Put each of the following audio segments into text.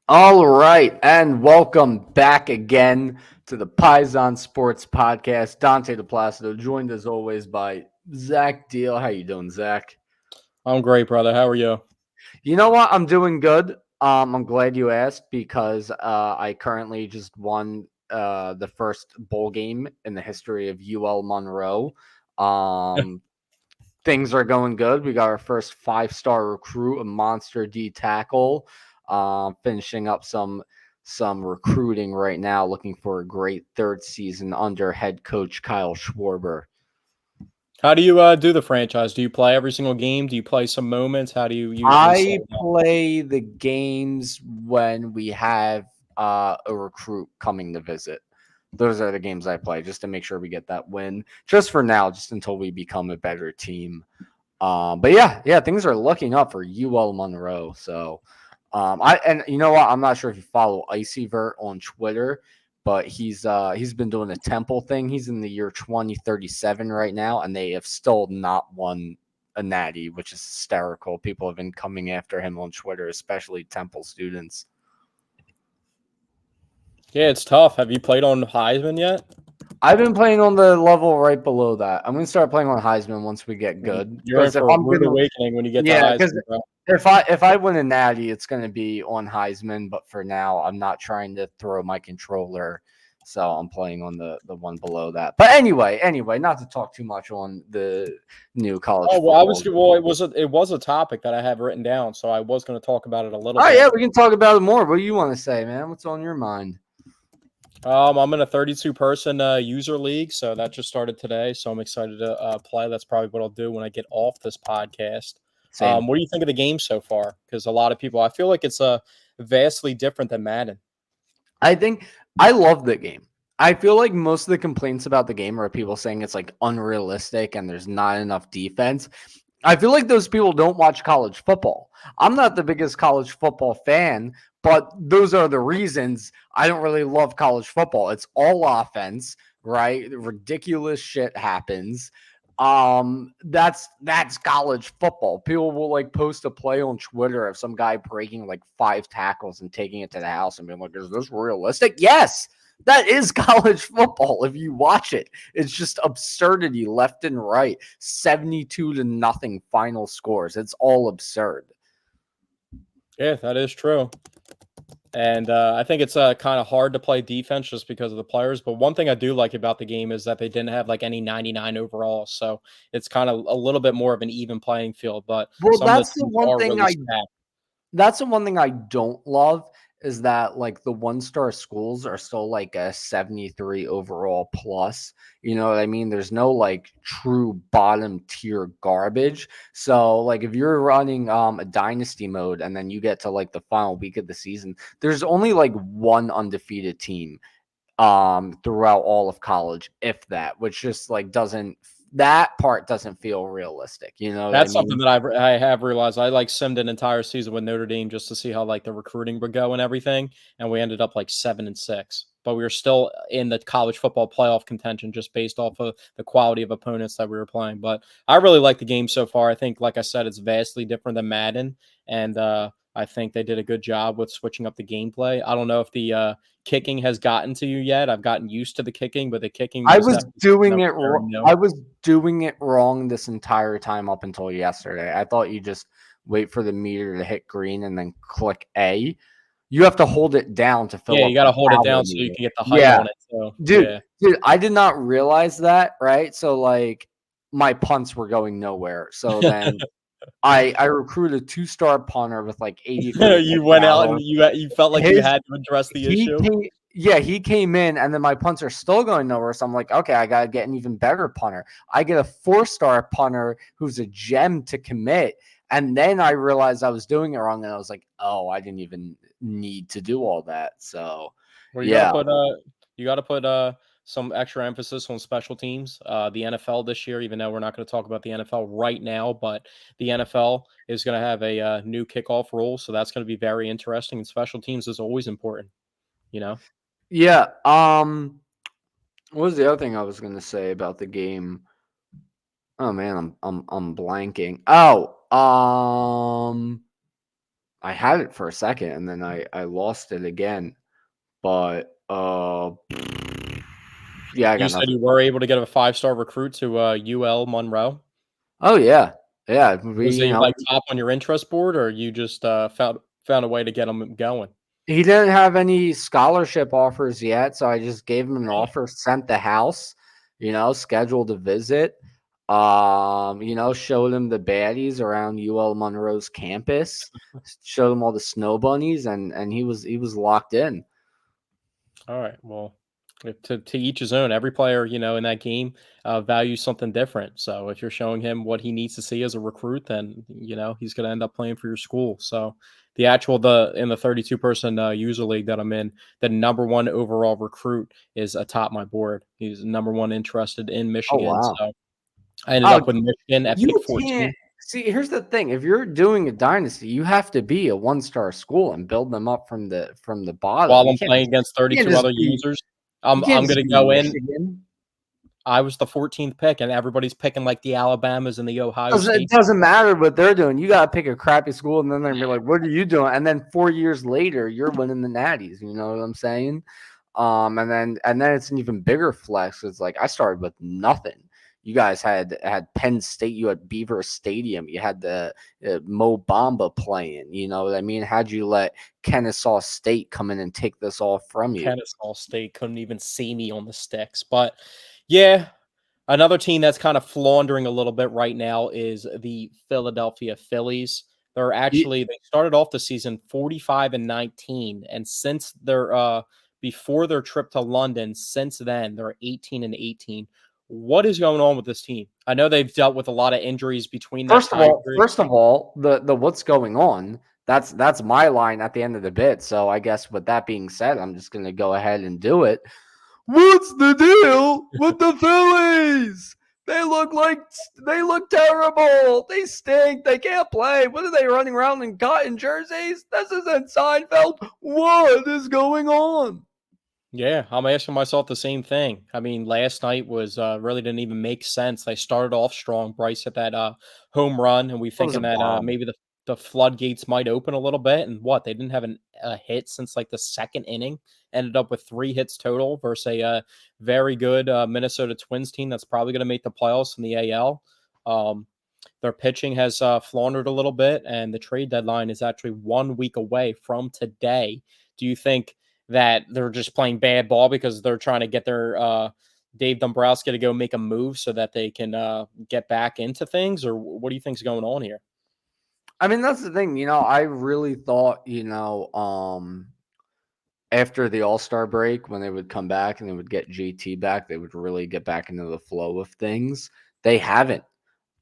All right, and welcome back again to the Paisan Sports podcast. Dante DePlacido, joined as always by Zach Deal. How you doing, Zach? I'm great, brother. How are you? You know what? I'm doing good. I'm glad you asked because I currently just won the first bowl game in the history of UL Monroe. Um, things are going good. We got our first five-star recruit, a monster D tackle. Finishing up some recruiting right now, looking for a great third season under head coach Kyle Schwarber. How do you do the franchise? Do you play every single game? Do you play some moments? How do you usually set I it up? play the games when we have a recruit coming to visit. Those are the games I play just to make sure we get that win. Just for now, just until we become a better team. But yeah, things are looking up for UL Monroe. So, I and you know what? I'm not sure if you follow Icyvert on Twitter, but he's been doing a Temple thing. He's in the year 2037 right now, and they have still not won a natty, which is hysterical. People have been coming after him on Twitter, especially Temple students. Yeah, it's tough. Have you played on Heisman yet? I've been playing on the level right below that. I'm gonna start playing on Heisman once we get good. You're in Because if for a I'm rude gonna, awakening when you get to yeah, because Heisman, bro. if I win a natty, it's gonna be on Heisman. But for now, I'm not trying to throw my controller, so I'm playing on the one below that. But anyway, not to talk too much on the new college Oh well, I was football. well. It was a topic that I have written down, so I was going to talk about it a little Oh yeah, bit. we can talk about it more. What do you want to say, man? What's on your mind? I'm in a 32 person user league, so that just started today. So I'm excited to play. That's probably what I'll do when I get off this podcast. Same. What do you think of the game so far? Because a lot of people, I feel like it's vastly different than Madden. I think I love the game. I feel like most of the complaints about the game are people saying it's like unrealistic and there's not enough defense. I feel like those people don't watch college football. I'm not the biggest college football fan, but those are the reasons I don't really love college football. It's all offense, right? Ridiculous shit happens. That's college football. People will like post a play on Twitter of some guy breaking like five tackles and taking it to the house and being like, is this realistic? Yes, that is college football. If you watch it, it's just absurdity left and right. 72 to nothing final scores. It's all absurd. Yeah, that is true. And I think it's kind of hard to play defense just because of the players. But one thing I do like about the game is that they didn't have like any 99 overall. So it's kind of a little bit more of an even playing field. But Well, some of the teams are really stacked. that's the one thing I don't love is that like the one-star schools are still like a 73 overall plus. You know what I mean? There's no like true bottom tier garbage. So like if you're running a dynasty mode and then you get to like the final week of the season, there's only like one undefeated team throughout all of college, if that, which just like doesn't that part doesn't feel realistic. You know what I That's something mean? that I have realized. I like simmed an entire season with Notre Dame just to see how like the recruiting would go and everything, and we ended up like 7-6. But we were still in the college football playoff contention just based off of the quality of opponents that we were playing. But I really like the game so far. I think, like I said, it's vastly different than Madden, and I think they did a good job with switching up the gameplay. I don't know if the kicking has gotten to you yet. I've gotten used to the kicking, but the kicking I was was definitely something that doing was it. very new. I was doing it wrong this entire time up until yesterday. I thought you just wait for the meter to hit green and then click A. You have to hold it down to fill Yeah, up you got the to hold it power down so you meter. can get the height Yeah, on it. So dude, yeah. dude, I did not realize that. Right, so like my punts were going nowhere. So then I recruited a two-star punter with like 83 You went out and power. you felt like you His had to address the he issue. came yeah, he came in and then my punts are still going nowhere. So I'm like, okay, I gotta get an even better punter. I get a four-star punter who's a gem to commit. And then I realized I was doing it wrong and I was like, oh, I didn't even need to do all that. So Well, yeah. you got to put some extra emphasis on special teams. The NFL this year, even though we're not going to talk about the NFL right now, but the NFL is going to have a new kickoff rule, so that's going to be very interesting. And special teams is always important, you know. Yeah. What was the other thing I was gonna say about the game? Oh man, I'm blanking. Oh, I had it for a second and then I lost it again. But yeah, I You got said nothing. you were able to get a 5-star recruit to UL Monroe. Oh yeah, yeah. Was he like top on your interest board, or you just found a way to get him going? He didn't have any scholarship offers yet, so I just gave him an offer, sent the house, scheduled a visit, showed him the baddies around UL Monroe's campus, showed him all the snow bunnies, and he was locked in. All right. Well, to each his own. Every player, in that game, values something different. So if you're showing him what he needs to see as a recruit, then he's going to end up playing for your school. So the in the 32 person user league that I'm in, the number one overall recruit is atop my board. He's number one interested in Oh Michigan. wow! So I ended Oh, up with Michigan at pick you can't 14. see. Here's the thing: if you're doing a dynasty, you have to be a 1-star school and build them up from the bottom. While You I'm can't playing just against you can't 32 just other be users, you can't I'm just going to be go in. Michigan. I was the 14th pick, and everybody's picking like the Alabamas and the Ohio It State. doesn't matter what they're doing. You gotta pick a crappy school, and then they're gonna be like, "What are you doing?" And then 4 years later, you're winning the Natties. You know what I'm saying? And then it's an even bigger flex. It's like I started with nothing. You guys had Penn State. You had Beaver Stadium. You had the Mo Bamba playing. You know what I mean? How'd you let Kennesaw State come in and take this all from you? Kennesaw State couldn't even see me on the sticks. But yeah, another team that's kind of floundering a little bit right now is the Philadelphia Phillies. They started off the season 45-19, and since their before their trip to London, since then they're 18-18. What is going on with this team? I know they've dealt with a lot of injuries between that First of time all, period. first of all, the what's going on? That's my line at the end of the bit. So I guess with that being said, I'm just gonna go ahead and do it. What's the deal with the Phillies? They look terrible. They stink. They can't play. What are they running around in cotton jerseys? This isn't Seinfeld. What is going on? Yeah, I'm asking myself the same thing. I mean, last night was really didn't even make sense. They started off strong. Bryce hit that home run, and we That was a thinking that bomb. maybe the floodgates might open a little bit. And what they didn't have a hit since like the second inning. Ended up with 3 hits total versus a very good Minnesota Twins team that's probably going to make the playoffs in the AL. Their pitching has floundered a little bit, and the trade deadline is actually 1 week away from today. Do you think that they're just playing bad ball because they're trying to get their Dave Dombrowski to go make a move so that they can get back into things, or what do you think's going on here? I mean, that's the thing. I really thought, after the All-Star break, when they would come back and they would get JT back, they would really get back into the flow of things. They haven't.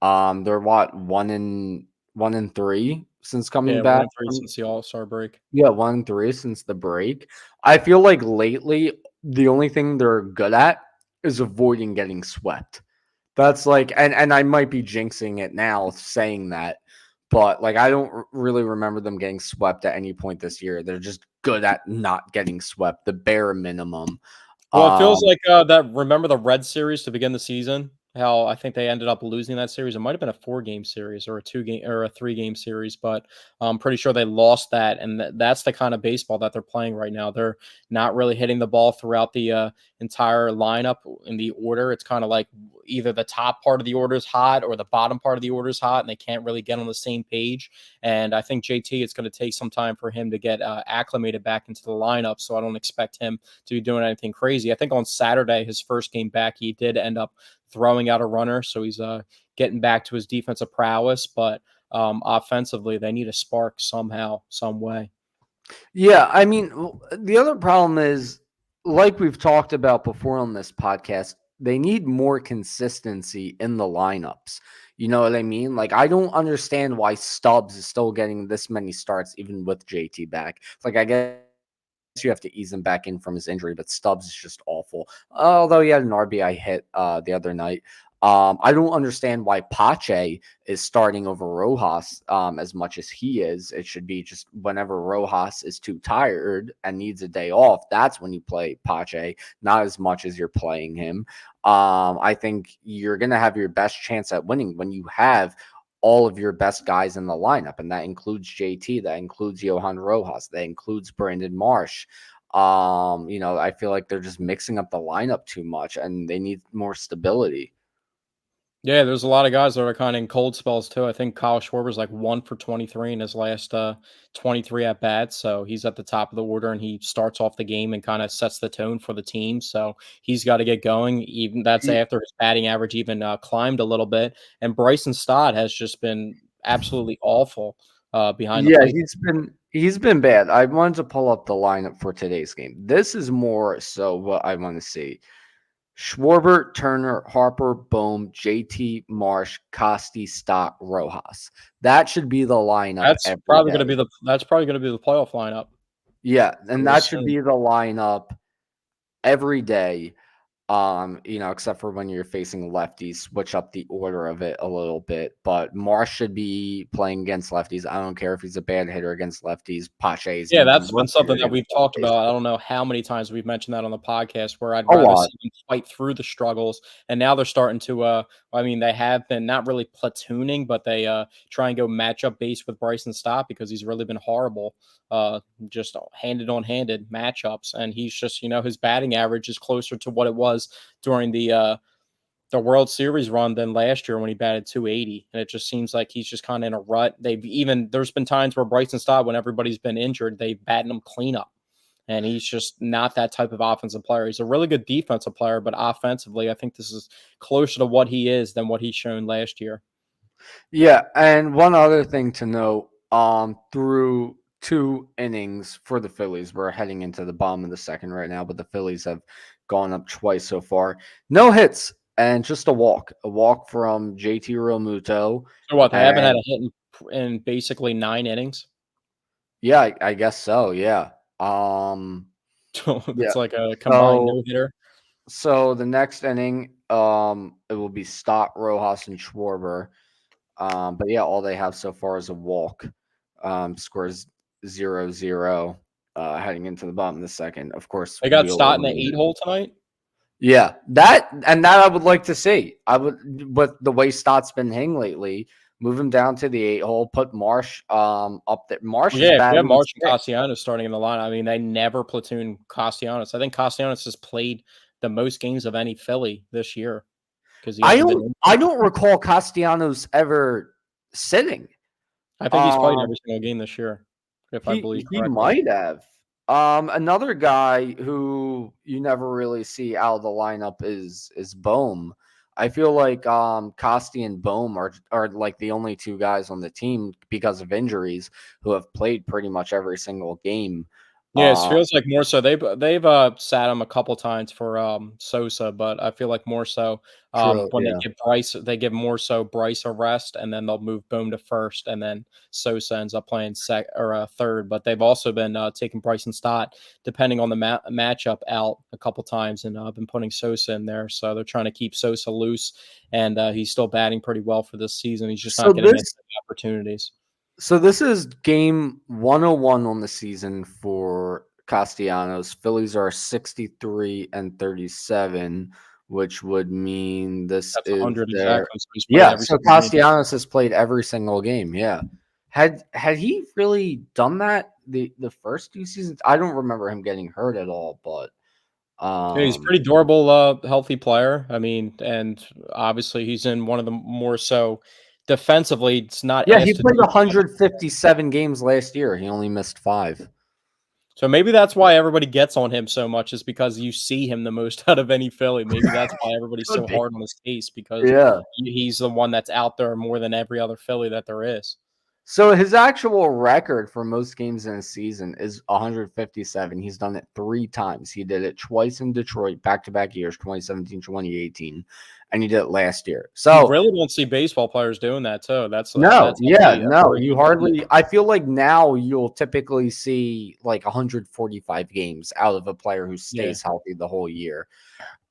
They're what, 1-3 since coming Yeah, one back and three from since the All Star break. yeah, 1-3 since the break. I feel like lately the only thing they're good at is avoiding getting swept. That's like, and I might be jinxing it now saying that, but like I don't really remember them getting swept at any point this year. They're just good at not getting swept, the bare minimum. Well, it feels Um, like that. Remember the Red Series to begin the season? How I think they ended up losing that series. It might have been a 4-game series or a 2-game or a 3-game series, but I'm pretty sure they lost that. And that's the kind of baseball that they're playing right now. They're not really hitting the ball throughout the entire lineup in the order. It's kind of like either the top part of the order is hot or the bottom part of the order is hot, and they can't really get on the same page. And I think JT, it's going to take some time for him to get acclimated back into the lineup. So I don't expect him to be doing anything crazy. I think on Saturday, his first game back, he did end up throwing out a runner. So he's getting back to his defensive prowess. But offensively, they need a spark somehow, some way. yeah, I mean, the other problem is, like we've talked about before on this podcast, they need more consistency in the lineups. You know what I mean? Like, I don't understand why Stubbs is still getting this many starts, even with JT back. It's like, I guess you have to ease him back in from his injury, but Stubbs is just awful. Although he had an RBI hit the other night. I don't understand why Pache is starting over Rojas as much as he is. It should be just whenever Rojas is too tired and needs a day off, that's when you play Pache, not as much as you're playing him. I think you're going to have your best chance at winning when you have all of your best guys in the lineup, and that includes JT, that includes Johan Rojas, that includes Brandon Marsh. I feel like they're just mixing up the lineup too much, and they need more stability. Yeah, there's a lot of guys that are kind of in cold spells too. I think Kyle Schwarber's like 1 for 23 in his last 23 at bats. So he's at the top of the order and he starts off the game and kind of sets the tone for the team. So he's got to get going. Even that's after his batting average even climbed a little bit. And Bryson Stott has just been absolutely awful behind the Yeah, plate. he's been bad. I wanted to pull up the lineup for today's game. This is more so what I want to see. Schwarber, Turner, Harper, Bohm, JT, Marsh, Costi, Stott, Rojas. That should be the lineup That's every probably going to day. be the playoff lineup. Yeah, I and would that should assume. be the lineup every day. Except for when you're facing lefties, switch up the order of it a little bit. But Marsh should be playing against lefties. I don't care if he's a bad hitter against lefties. Pache is Yeah, even that's been worse something hitter that against we've talked lefties. about. I don't know how many times we've mentioned that on the podcast where I'd A rather lot. see them fight through the struggles. And now they're starting to I mean, they have been not really platooning, but they try and go matchup based with Bryson Stott because he's really been horrible. Just handed on handed matchups. And he's just, his batting average is closer to what it was during the World Series run than last year when he batted 280. And it just seems like he's just kind of in a rut. There's been times where Bryson Stott, when everybody's been injured, they've batted him cleanup. And he's just not that type of offensive player. He's a really good defensive player, but offensively, I think this is closer to what he is than what he's shown last year. Yeah, and one other thing to note, through 2 innings for the Phillies, we're heading into the bottom of the second right now, but the Phillies have gone up twice so far. No hits and just a walk. A walk from JT Realmuto. So what? They haven't had And a hit in basically 9 innings. yeah, I guess so. Yeah. Um, So yeah. it's like a combined So no hitter. so the next inning, it will be Stott, Rojas, and Schwarber. But yeah, all they have so far is a walk. Scores 0-0 heading into the bottom of the second. Of course, They got we Stott in the eight eliminated. hole tonight. Yeah, that I would like to see. I would, with the way Stott's been hitting lately, move him down to the 8 hole, put Marsh up there. Marsh Well, is yeah, if you have batting March and sixth. Castellanos starting in the line, I mean, they never platoon Castellanos. I think Castellanos has played the most games of any Philly this year because he I hasn't been don't I injured. don't recall Castellanos ever sitting. I think he's played Um, every single game this year, if I believe he correctly. might have. Another guy who you never really see out of the lineup is Bohm. I feel like Costi and Bohm are like the only 2 guys on the team because of injuries who have played pretty much every single game. Yeah, it Uh, feels like more so they've sat him a couple times for Sosa, but I feel like more so True. when Yeah. they give more so Bryce a rest, and then they'll move Boom to first, and then Sosa ends up playing third. But they've also been taking Bryson Stott, depending on the matchup, out a couple times, and been putting Sosa in there. So they're trying to keep Sosa loose, and he's still batting pretty well for this season. He's just So not getting any this opportunities. So this is game 101 on the season for Castellanos. Phillies are 63 and 37, which would mean this That's is 100 their exactly. So he's played yeah. every So single game. Castellanos has played every single game. Yeah. Had he really done that the first 2 seasons? I don't remember him getting hurt at all, but Yeah, he's a um pretty durable, healthy player. I mean, and obviously he's in one of the more so defensively, it's not yeah, he asked to played do much. 157 games last year. He only missed 5. So maybe that's why everybody gets on him so much is because you see him the most out of any Philly. Maybe that's why everybody's Could so be. hard on his case because Yeah. he's the one that's out there more than every other Philly that there is. So his actual record for most games in a season is 157. He's done it 3 times. He did it twice in Detroit, back-to-back years, 2017, 2018, and he did it last year. You So really don't see baseball players doing that too. no, That's yeah, actually a no, very you good thing. hardly. I feel like now you'll typically see like 145 games out of a player who Yeah. stays healthy the whole year.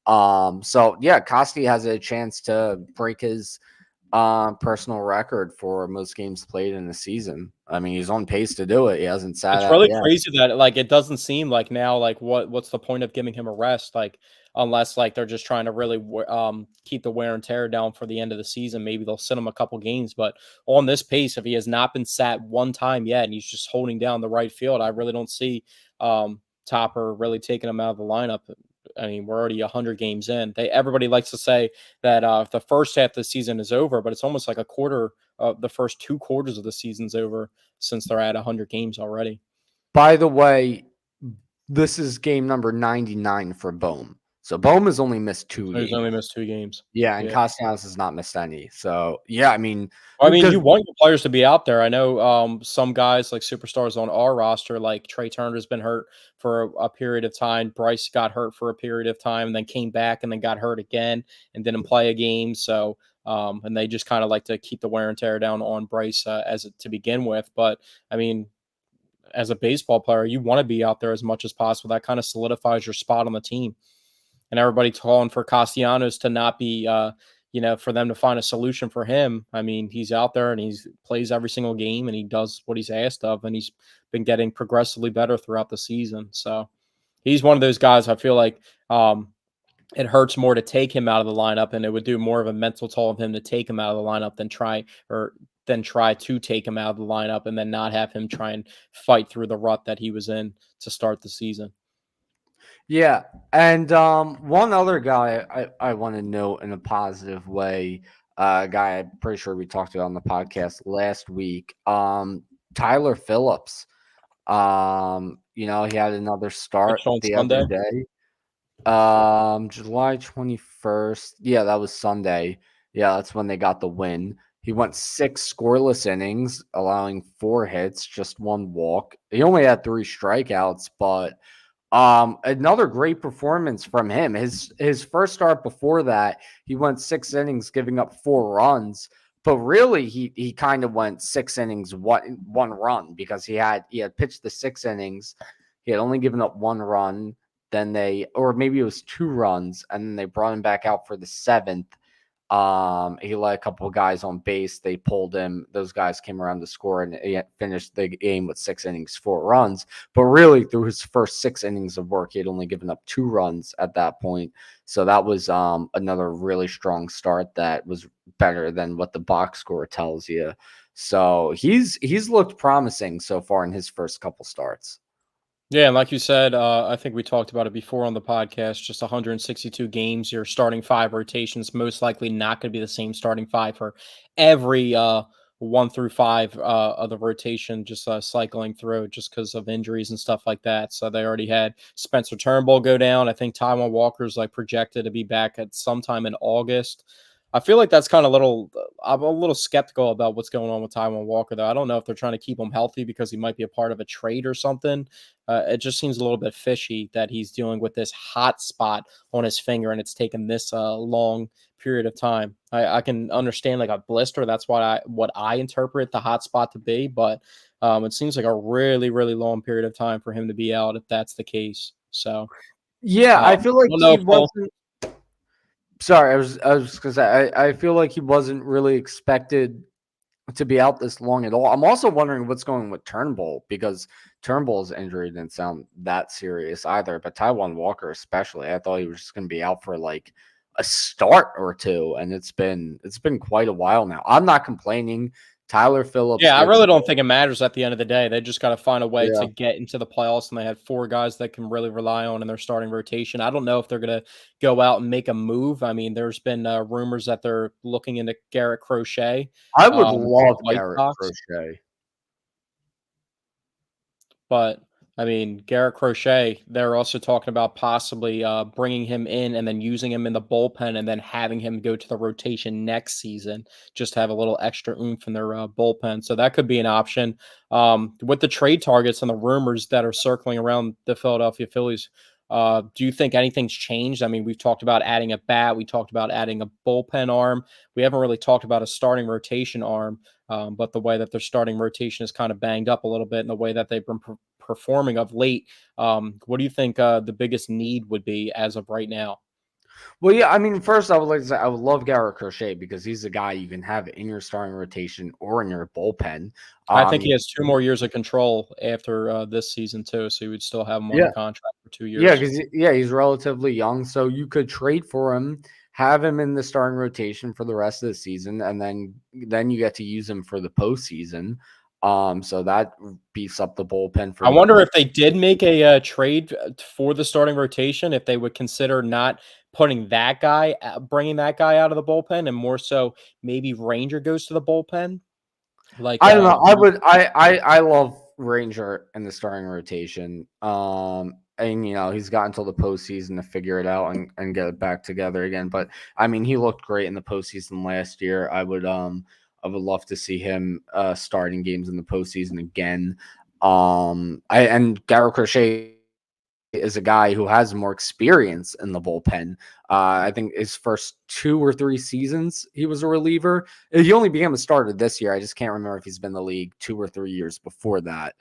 So yeah, Costi has a chance to break his personal record for most games played in the season. I mean, he's on pace to do it. He hasn't sat It's out really yet. crazy that, like, it doesn't seem like now, like, what's the point of giving him a rest? Like, unless, like, they're just trying to really keep the wear and tear down for the end of the season. Maybe they'll sit him a couple games, but on this pace, if he has not been sat one time yet and he's just holding down the right field, I really don't see Topper really taking him out of the lineup. I mean, we're already 100 games in. Everybody likes to say that the first half of the season is over, but it's almost like a quarter. The first 2 quarters of the season's over since they're at 100 games already. By the way, this is game number 99 for Bohm. So Bohm has only missed two So he's games. only missed 2 games. Yeah, and Yeah. Castellanos has not missed any. So yeah, I mean, Well, I mean, because you want your players to be out there. I know some guys like superstars on our roster, like Trey Turner's been hurt for a period of time. Bryce got hurt for a period of time and then came back and then got hurt again and didn't play a game. So, and they just kind of like to keep the wear and tear down on Bryce to begin with. But I mean, as a baseball player, you want to be out there as much as possible. That kind of solidifies your spot on the team. And everybody calling for Castellanos to not be, for them to find a solution for him. I mean, he's out there and he's plays every single game and he does what he's asked of, and he's been getting progressively better throughout the season. So he's one of those guys I feel like it hurts more to take him out of the lineup, and it would do more of a mental toll of him to take him out of the lineup than try to take him out of the lineup and then not have him try and fight through the rut that he was in to start the season. yeah, and one other guy I want to note in a positive way, guy I'm pretty sure we talked about on the podcast last week, Tyler Phillips. He had another start Pitched on the other Sunday. day. July 21st. Yeah, that was Sunday. Yeah, that's when they got the win. He went 6 scoreless innings, allowing 4 hits, just 1 walk. He only had 3 strikeouts, but another great performance from him. His first start before that, he went 6 innings, giving up 4 runs. But really, he kind of went 6 innings, one run, because he had pitched the 6 innings. He had only given up 1 run. Then or maybe it was 2 runs, and then they brought him back out for the seventh. He let a couple of guys on base. They pulled him. Those guys came around to score, and he finished the game with 6 innings, 4 runs. But really, through his first 6 innings of work, he had only given up 2 runs at that point. So that was another really strong start that was better than what the box score tells you. So he's looked promising so far in his first couple starts. Yeah, and like you said, I think we talked about it before on the podcast. Just 162 games, your starting 5 rotations, most likely not going to be the same starting 5 for every 1 through 5 of the rotation, just cycling through just because of injuries and stuff like that. So they already had Spencer Turnbull go down. I think Taiwan Walker's like projected to be back at sometime in August. I feel like that's kind of little. I'm a little skeptical about what's going on with Taiwan Walker, though. I don't know if they're trying to keep him healthy because he might be a part of a trade or something. It just seems a little bit fishy that he's dealing with this hot spot on his finger, and it's taken this long period of time. I can understand like a blister. That's what I interpret the hot spot to be, but it seems like a really, really long period of time for him to be out if that's the case. So Yeah, I feel I like don't know he if he'll. wasn't. Sorry, I was because I feel like he wasn't really expected to be out this long at all. I'm also wondering what's going with Turnbull, because Turnbull's injury didn't sound that serious either. But Taiwan Walker, especially, I thought he was just going to be out for like a start or two, and it's been quite a while now. I'm not complaining. Tyler Phillips Yeah, I looks really don't good. think it matters at the end of the day. They just got to find a way to Yeah, get into the playoffs, and they had 4 guys that can really rely on in their starting rotation. I don't know if they're going to go out and make a move. I mean, there's been rumors that they're looking into Garrett Crochet I would from the love White Garrett Sox. Crochet. But I mean, Garrett Crochet, they're also talking about possibly bringing him in and then using him in the bullpen and then having him go to the rotation next season, just to have a little extra oomph in their bullpen. So that could be an option. With the trade targets and the rumors that are circling around the Philadelphia Phillies, do you think anything's changed? I mean, we've talked about adding a bat. We talked about adding a bullpen arm. We haven't really talked about a starting rotation arm. But the way that their starting rotation is kind of banged up a little bit, and the way that they've been performing of late, what do you think the biggest need would be as of right now? Well, yeah, I mean, first I would like to say I would love Garrett Crochet because he's a guy you can have in your starting rotation or in your bullpen. I think Um, he has 2 more years of control after, this season too, so you would still have him under yeah, contract for 2 yeah, years. because he's relatively young, so you could trade for him, have him in the starting rotation for the rest of the season, and then you get to use him for the postseason. So that beefs up the bullpen for I the wonder if post. they did make a, trade, for the starting rotation, if they would consider not putting that guy bringing that guy out of the bullpen and more so maybe Ranger goes to the bullpen? Like, I don't know. I love Ranger in the starting rotation. And he's got until the postseason to figure it out and get it back together again. But I mean, he looked great in the postseason last year. I would love to see him starting games in the postseason again. And Garrett Crochet is a guy who has more experience in the bullpen. I think his first 2 or 3 seasons, he was a reliever. He only became a starter this year. I just can't remember if he's been in the league 2 or 3 years before that.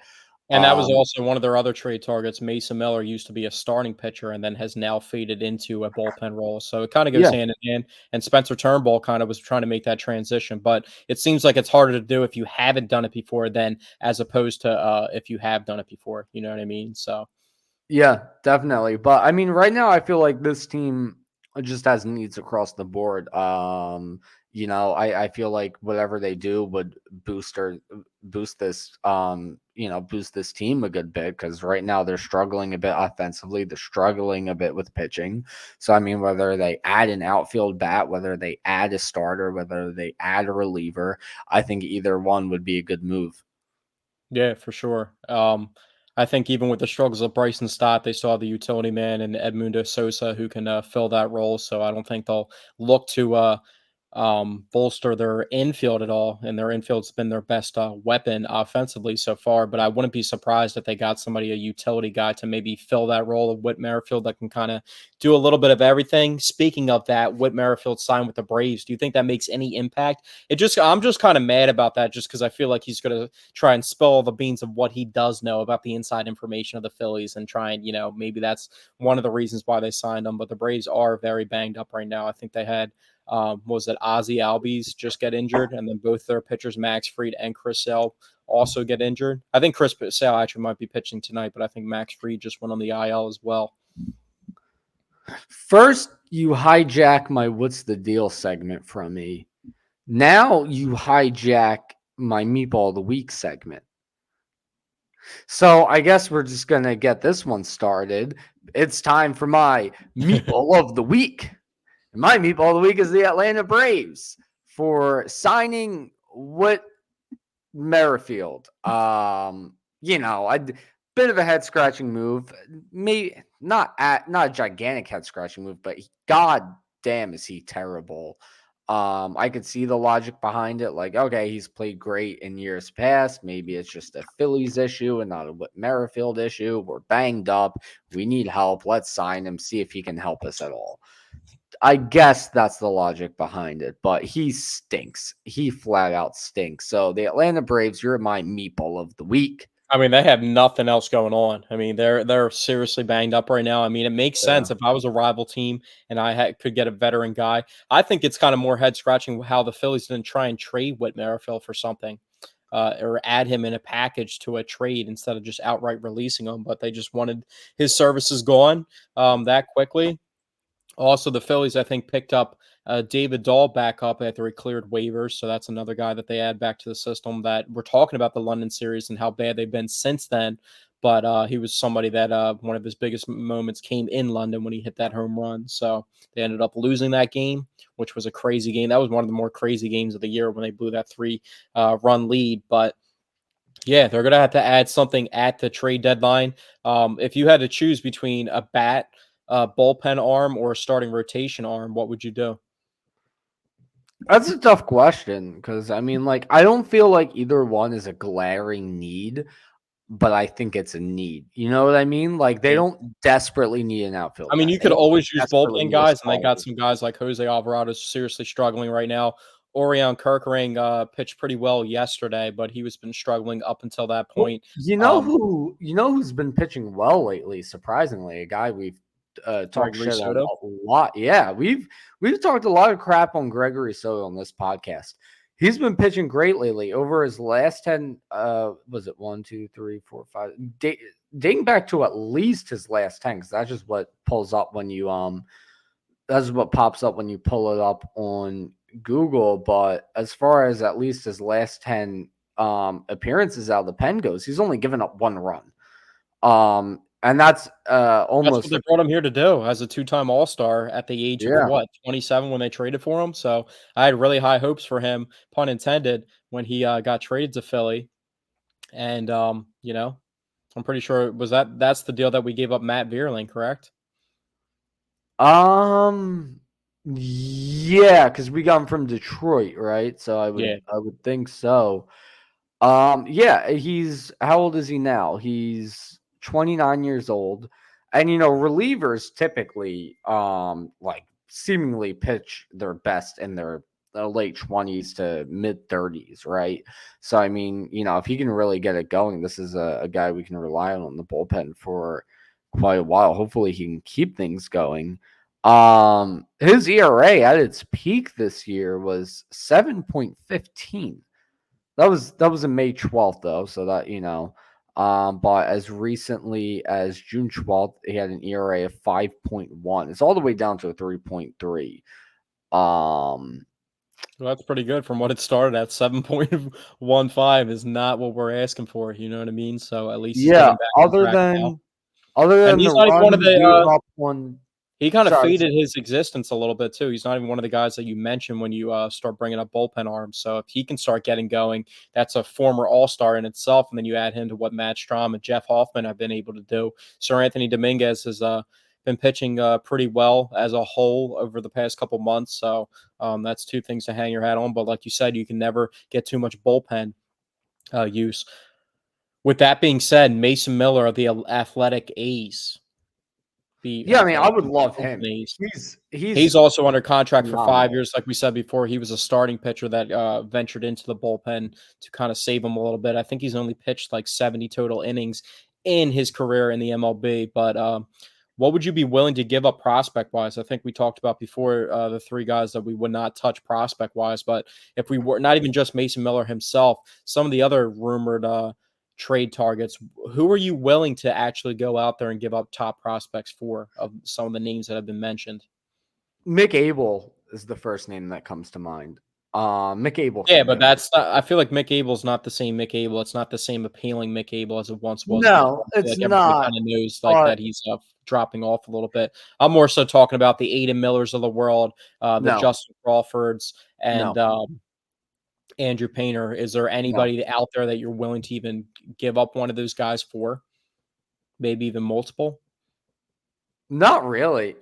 and that was Um, also one of their other trade targets. Mason Miller used to be a starting pitcher and then has now faded into a bullpen role. So it kind of goes yeah, hand in hand. And Spencer Turnbull kind of was trying to make that transition, but it seems like it's harder to do if you haven't done it before than as opposed to if you have done it before. You know what I mean? So yeah, definitely. But I mean, right now I feel like this team just has needs across the board. I feel like whatever they do would boost this team a good bit because right now they're struggling a bit offensively, they're struggling a bit with pitching. So I mean, whether they add an outfield bat, whether they add a starter, whether they add a reliever, I think either one would be a good move. yeah, for sure. I think even with the struggles of Bryson Stott, they still have the utility man and Edmundo Sosa who can fill that role. So I don't think they'll look to bolster their infield at all. And their infield's been their best weapon offensively so far. But I wouldn't be surprised if they got somebody, a utility guy, to maybe fill that role of Whit Merrifield that can kind of do a little bit of everything. Speaking of that, Whit Merrifield signed with the Braves. Do you think that makes any impact? I'm just kind of mad about that just because I feel like he's going to try and spill all the beans of what he does know about the inside information of the Phillies and try and, maybe that's one of the reasons why they signed him. But the Braves are very banged up right now. I think they had, was it Ozzy Albies just get injured, and then both their pitchers, Max Fried and Chris Sale, also get injured. I think Chris Sale actually might be pitching tonight, but I think Max Fried just went on the IL as well. First, you hijack my "What's the Deal" segment from me. Now you hijack my Meatball of the Week segment. So I guess we're just going to get this one started. It's time for my Meatball of the Week. And my Meatball of the Week is the Atlanta Braves for signing Whit Merrifield. A bit of a head scratching move. Maybe not a gigantic head scratching move, but god damn is he terrible. I could see the logic behind it. Like, okay, he's played great in years past. Maybe it's just a Phillies issue and not a Whit Merrifield issue. We're banged up. We need help. Let's sign him. See if he can help us at all. I guess that's the logic behind it, but he stinks. He flat out stinks. So the Atlanta Braves, you're my Meatball of the Week. I mean, they have nothing else going on. I mean, they're seriously banged up right now. I mean, it makes Yeah. sense if I was a rival team and could get a veteran guy. I think it's kind of more head scratching how the Phillies didn't try and trade Whit Merrifield for something, or add him in a package to a trade instead of just outright releasing him. But they just wanted his services gone that quickly. Also, the Phillies, I think, picked up David Dahl back up after he cleared waivers. So that's another guy that they add back to the system that we're talking about the London series and how bad they've been since then. But he was somebody that one of his biggest moments came in London when he hit that home run. So they ended up losing that game, which was a crazy game. That was one of the more crazy games of the year when they blew that 3 run lead. But yeah, they're going to have to add something at the trade deadline. If you had to choose between a bat, a bullpen arm, or a starting rotation arm, what would you do? That's a tough question because I mean, like, I don't feel like either one is a glaring need, but I think it's a need. You know what I mean? Like, they Right. don't desperately need an outfield I mean, bat. you They could don't always use desperately bullpen need a guys, and they got starter. some guys like Jose Alvarado seriously struggling right now. Orion Kerkering pitched pretty well yesterday, but he was been struggling up until that Well, point. you know who's been pitching well lately? Surprisingly, a guy we've talk Gregory shit on Soto. a lot. Yeah, we've talked a lot of crap on Gregory Soto on this podcast. He's been pitching great lately. Over his last 10, was it 1, 2, 3, 4, 5? Dating back to at least his last 10, because that's just what pulls up when you that's what pops up when you pull it up on Google. But as far as at least his last 10 appearances out of the pen goes, he's only given up 1 run. And that's That's what almost they brought him here to do, as a two-time All-Star at the age of, yeah. 27 when they traded for him. So I had really high hopes for him, pun intended, when he got traded to Philly. And I'm pretty sure that's the deal that we gave up Matt Vierling, correct? Yeah, because we got him from Detroit, right? So Yeah. I would think so. Yeah, he's how old is he now? He's 29 years old. And relievers typically like seemingly pitch their best in their late 20s to mid 30s, right? So I mean, if he can really get it going, this is a guy we can rely on the bullpen for quite a while. Hopefully he can keep things going. His ERA at its peak this year was 7.15. That was in May 12th though, so that but as recently as June 12th, he had an ERA of 5.1. It's all the way down to a 3.3. Um Well, that's pretty good from what it started at. 7.15 is not what we're asking for. You know what I mean? So at least he's yeah, getting back on track now. other And than the he's not even run one of he gave the up on he kind of sorry, faded his existence a little bit too. He's not even one of the guys that you mention when you start bringing up bullpen arms. So if he can start getting going, that's a former All-Star in itself. And then you add him to what Matt Strahm and Jeff Hoffman have been able to do. Sir Anthony Dominguez has been pitching pretty well as a whole over the past couple months. So that's 2 things to hang your hat on. But like you said, you can never get too much bullpen use. With that being said, Mason Miller of the Athletic A's. yeah, I mean, I would love him. A's. He's He's also under contract for 5 phenomenal. years. Like we said before, he was a starting pitcher that ventured into the bullpen to kind of save him a little bit. I think he's only pitched like 70 total innings in his career in the MLB. But what would you be willing to give up prospect wise? I think we talked about before the 3 guys that we would not touch prospect wise. But if we were not even just Mason Miller himself, some of the other rumored trade targets, who are you willing to actually go out there and give up top prospects for, of some of the names that have been mentioned? Mick Abel is the first name that comes to mind. Mick Abel Yeah, can but go. that's not, I feel like Mick Abel's not the same Mick Abel. It's not the same appealing Mick Abel as it once was before. No, I feel it's like everybody not. kind of knows like that he's dropping off a little bit. I'm more so talking about the Aiden Millers of the world, the No, Justin Crawfords, and no, Andrew Painter. Is there no. anybody out there that you're willing to even give up one of those guys for? Maybe even multiple? Not really.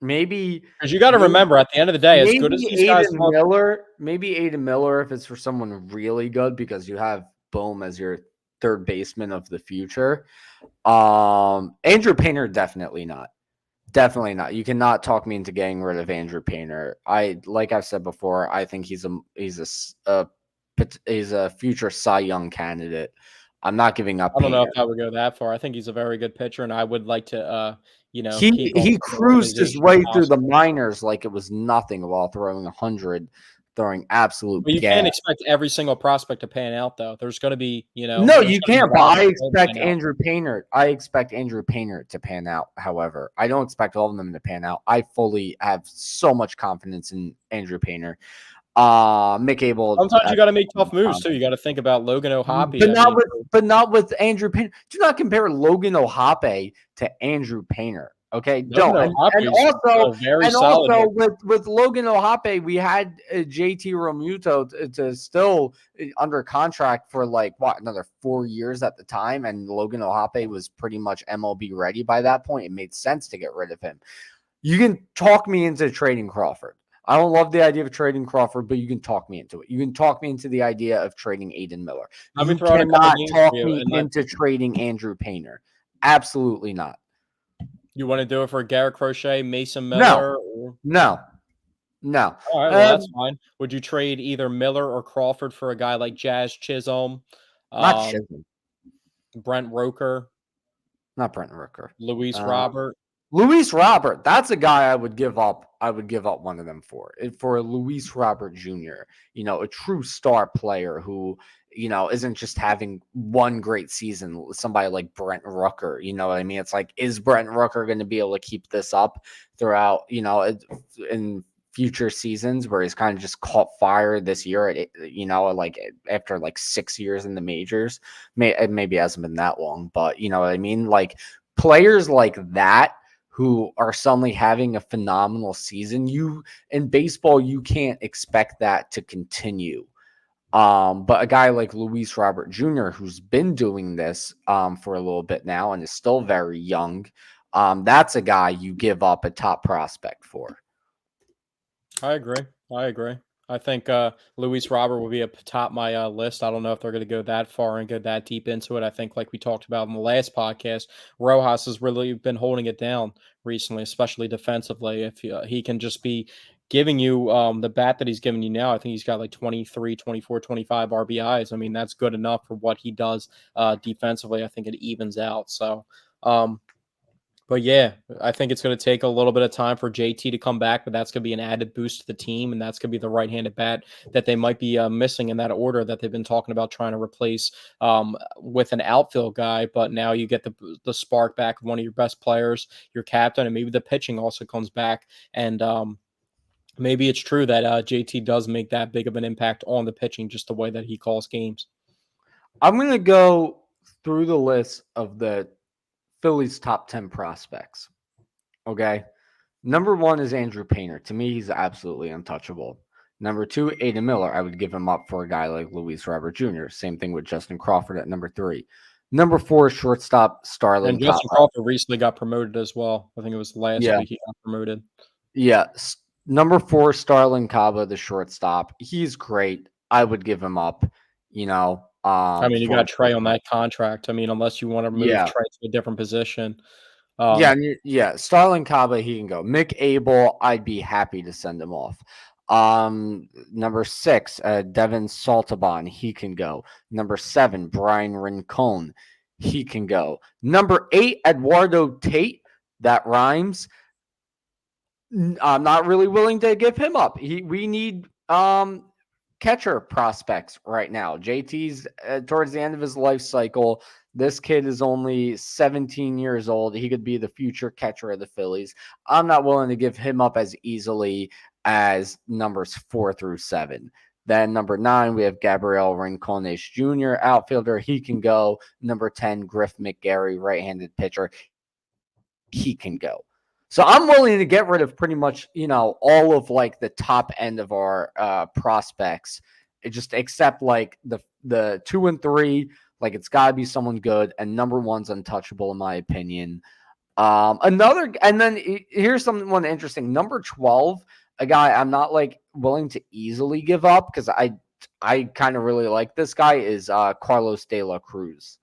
Maybe, Because you got to maybe, remember, at the end of the day, as good as these guys look, Maybe Aiden Miller if it's for someone really good because you have Bohm as your third baseman of the future. Andrew Painter, definitely not. Definitely not. You cannot talk me into getting rid of Andrew Painter. Like I've said before, I think he's a future Cy Young candidate. I'm not giving up I don't know if Painter. I would go that far. I think he's a very good pitcher, and I would like to, He keep him he in the cruised his organization if way through the possible. minors like it was nothing while throwing 100, throwing absolute But you gas. can't expect every single prospect to pan out, though. There's going to be, No, there's you going to be a can't. But lot I that won't expect pan out. Andrew Painter. I expect Andrew Painter to pan out. However, I don't expect all of them to pan out. I fully have so much confidence in Andrew Painter. Mick Abel. Sometimes you got to make tough moves too. You got to think about Logan But O'Hoppe. I mean, not with Andrew Painter. Do not compare Logan O'Hoppe to Andrew Painter. Okay, Logan don't. O'Hoppe is a very And solid also hitter. with Logan O'Hoppe, we had JT Realmuto to still under contract for like another 4 years at the time, and Logan O'Hoppe was pretty much MLB ready by that point. It made sense to get rid of him. You can talk me into trading Crawford. I don't love the idea of trading Crawford, but you can talk me into it. You can talk me into the idea of trading Aiden Miller. Let me You throw out a couple cannot names for talk you, me and into trading Andrew Painter. Absolutely not. you want to do it for Garrett Crochet, Mason No, Miller, or no, no. all right, well that's fine. Would you trade either Miller or Crawford for a guy like Jazz Chisholm, Not um, Chisholm. Brent Roker, Not Brent Rooker. Luis Uh, Robert? Luis Robert, that's a guy I would give up. I would give up one of them for Luis Robert Jr. A true star player who isn't just having one great season. Somebody like Brent Rooker, you know what I mean? It's like, is Brent Rooker going to be able to keep this up throughout in future seasons where he's kind of just caught fire this year? Like after like 6 years in the majors, maybe it hasn't been that long, but you know what I mean? Like players like that who are suddenly having a phenomenal season. In baseball, you can't expect that to continue. But a guy like Luis Robert Jr., who's been doing this for a little bit now and is still very young, that's a guy you give up a top prospect for. I agree. I agree. I think Luis Robert will be up top my list. I don't know if they're going to go that far and go that deep into it. I think, like we talked about in the last podcast, Rojas has really been holding it down recently, especially defensively. If he can just be giving you the bat that he's giving you now, I think he's got like 23, 24, 25 RBIs. I mean, that's good enough for what he does defensively. I think it evens out. So, but yeah, I think it's going to take a little bit of time for JT to come back, but that's going to be an added boost to the team, and that's going to be the right-handed bat that they might be missing in that order that they've been talking about trying to replace with an outfield guy. But now you get the spark back of one of your best players, your captain, and maybe the pitching also comes back. And maybe it's true that JT does make that big of an impact on the pitching, just the way that he calls games. I'm going to go through the list of the Phillies' top 10 prospects. Okay. Number 1 is Andrew Painter. To me, he's absolutely untouchable. Number 2, Aiden Miller. I would give him up for a guy like Luis Robert Jr. Same thing with Justin Crawford at number 3. Number 4 is shortstop Starlin And Justin Capa. Crawford recently got promoted as well. I think it was last Yeah. week he got promoted. Yeah. Number 4, Starlin Caba, the shortstop. He's great. I would give him up, I mean, you for got Trey on that contract. I mean, unless you want to move yeah. Trey to a different position. Yeah, yeah. Starlin Caba, he can go. Mick Abel, I'd be happy to send him off. Number 6, Devin Saltabon, he can go. Number 7, Brian Rincon, he can go. Number 8, Eduardo Tate, that rhymes. I'm not really willing to give him up. We need catcher prospects right now. JT's towards the end of his life cycle. This kid is only 17 years old. He could be the future catcher of the Phillies. I'm not willing to give him up as easily as numbers 4 through 7. Then number 9, we have Gabriel Rincones Jr., outfielder. He can go. Number 10, Griff McGarry, right-handed pitcher. He can go. So I'm willing to get rid of pretty much, all of like the top end of our prospects, except like the 2 and 3, like it's got to be someone good, and number 1's untouchable in my opinion. And then here's one interesting. Number 12, a guy I'm not like willing to easily give up because I kind of really like this guy is Carlos De La Cruz.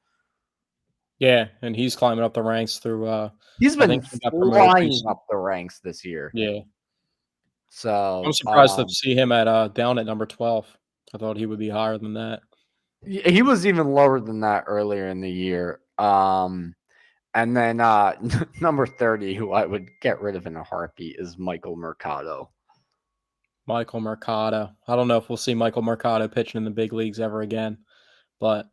Yeah, and he's climbing up the ranks through. He's I been think he got promoted flying recently. up the ranks this year. Yeah, So I'm surprised to see him at down at number 12. I thought he would be higher than that. he was even lower than that earlier in the year. And then number 30, who I would get rid of in a heartbeat, is Michael Mercado. Michael Mercado. I don't know if we'll see Michael Mercado pitching in the big leagues ever again, but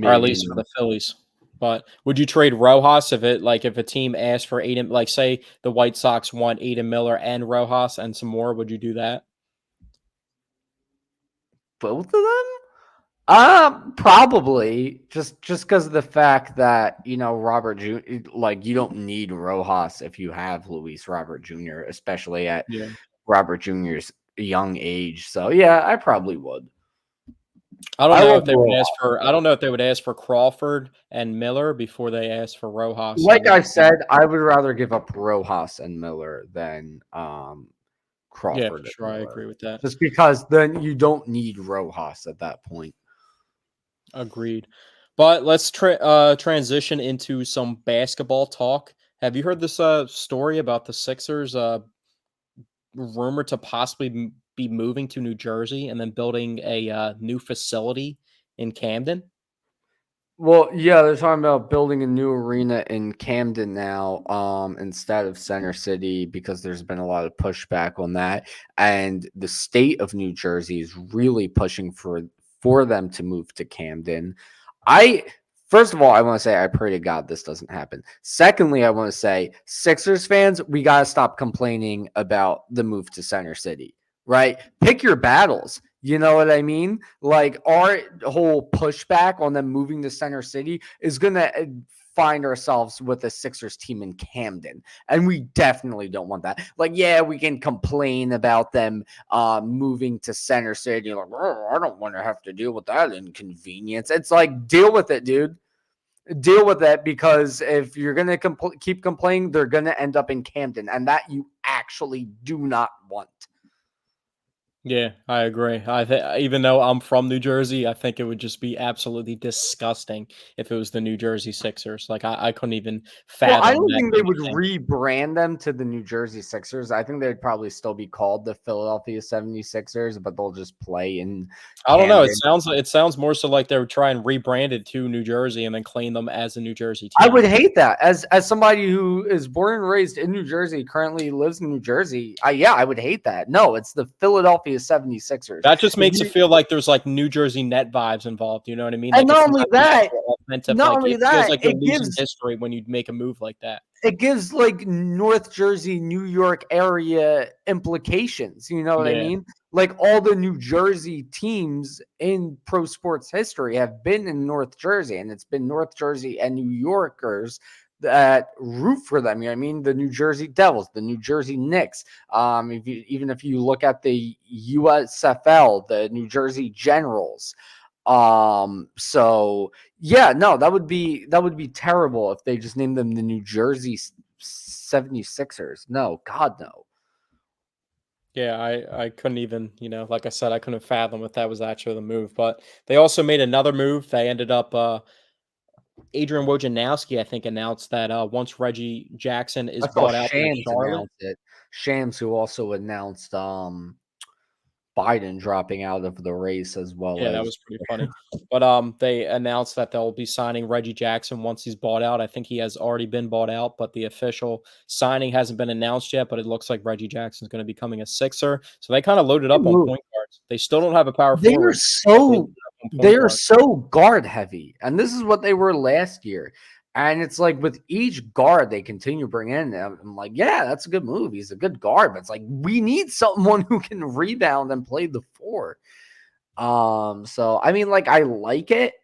or at Maybe least for the Phillies. But would you trade Rojas if a team asked for Aiden, like say the White Sox want Aiden Miller and Rojas and some more? Would you do that? both of them. Probably just because of the fact that Robert Jr. Like you don't need Rojas if you have Luis Robert Jr., especially at Yeah. Robert Jr.'s young age. So yeah, I probably would. I don't know if love they would ask Rojas. for. I don't know if they would ask for Crawford and Miller before they ask for Rojas. Like I said, I would rather give up Rojas and Miller than Crawford Yeah, for and sure, I Miller. agree with that. Just because then you don't need Rojas at that point. Agreed. But let's transition into some basketball talk. Have you heard this story about the Sixers rumored to possibly be moving to New Jersey and then building a new facility in Camden? Well, yeah, they're talking about building a new arena in Camden now, instead of Center City because there's been a lot of pushback on that, and the state of New Jersey is really pushing for them to move to Camden. I First of all, I want to say I pray to God this doesn't happen. Secondly, I want to say Sixers fans, we gotta stop complaining about the move to Center City. Right? Pick your battles. You know what I mean? Like our whole pushback on them moving to Center City is going to find ourselves with a Sixers team in Camden. And we definitely don't want that. Like, yeah, we can complain about them moving to Center City. Like, oh, I don't want to have to deal with that inconvenience. It's like, deal with it, dude. Deal with it, because if you're going to keep complaining, they're going to end up in Camden. And that you actually do not want. Yeah, I agree. I think even though I'm from New Jersey, I think it would just be absolutely disgusting if it was the New Jersey Sixers. Like I couldn't even Well, I fathom don't that think they kind would of thing. rebrand them to the New Jersey Sixers. I think they'd probably still be called the Philadelphia 76ers, but they'll just play in I don't know. It Camden. sounds it sounds more so like they would try and rebrand it to New Jersey and then claim them as a New Jersey I would team. hate that. As somebody who is born and raised in New Jersey, currently lives in New Jersey, I would hate that. No, it's the Philadelphia 76ers. That just If makes it you, feel like there's like New Jersey net vibes involved. You know what I mean? and Like not it's only not the that, actual authentic. not Like only it feels that, like you're losing history when you make a move like that. it gives like North Jersey, New York area implications. You know what I Yeah. mean? Like all the New Jersey teams in pro sports history have been in North Jersey, and it's been North Jersey and New Yorkers that root for them. You know what I mean? The New Jersey Devils, the New Jersey Knicks. Even if you look at the USFL, the New Jersey Generals. So yeah, no, that would be terrible if they just named them the New Jersey 76ers. No, God no. Yeah, I couldn't even, like I said, I couldn't fathom if that was actually the move. But they also made another move. They ended up Adrian Wojnarowski, I think, announced that once Reggie Jackson is I saw bought out by Shams Charlotte. announce it. Shams, who also announced Biden dropping out of the race as well Yeah, that as was pretty funny. But they announced that they'll be signing Reggie Jackson once he's bought out. I think he has already been bought out, but the official signing hasn't been announced yet. But it looks like Reggie Jackson's going to be becoming a Sixer. So they kind of loaded up on point guards. They still don't have a power They are forward, but they loaded so up on they point are guard. so guard heavy, and this is what they were last year. And it's like with each guard they continue bringing in, I'm like, yeah, that's a good move. He's a good guard, but it's like we need someone who can rebound and play the four. So I mean, like I like it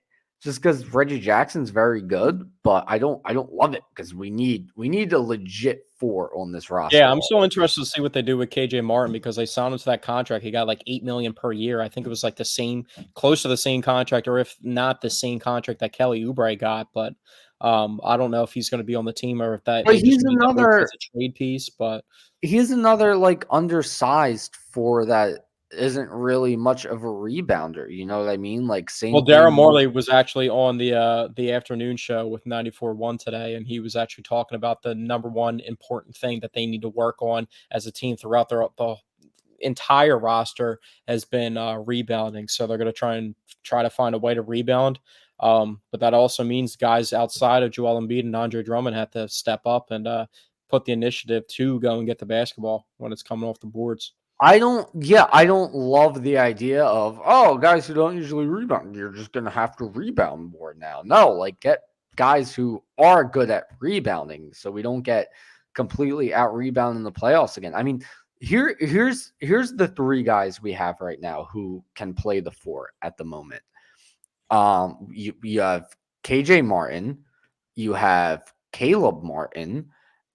just because Reggie Jackson's very good, but I don't love it because we need a legit four on this Yeah, roster. I'm so interested to see what they do with KJ Martin because they signed him to that contract. He got like 8 million per year. I think it was like the same, close to the same contract, or if not the same contract that Kelly Oubre got. But I don't know if he's going to be on the team or if that But they just he's made that move as another a trade piece. But he's another like undersized for that isn't really much of a rebounder. You know what I mean? Like well, same Daryl thing. Morley was actually on the afternoon show with 94.1 today, and he was actually talking about the number one important thing that they need to work on as a team throughout the entire roster has been rebounding. So they're going to try to find a way to rebound. But that also means guys outside of Joel Embiid and Andre Drummond have to step up and put the initiative to go and get the basketball when it's coming off the boards. I don't love the idea of, oh, guys who don't usually rebound, you're just gonna have to rebound more now. No, like get guys who are good at rebounding so we don't get completely out rebound in the playoffs again. I mean, here's the three guys we have right now who can play the four at the moment. You have KJ Martin, you have Caleb Martin,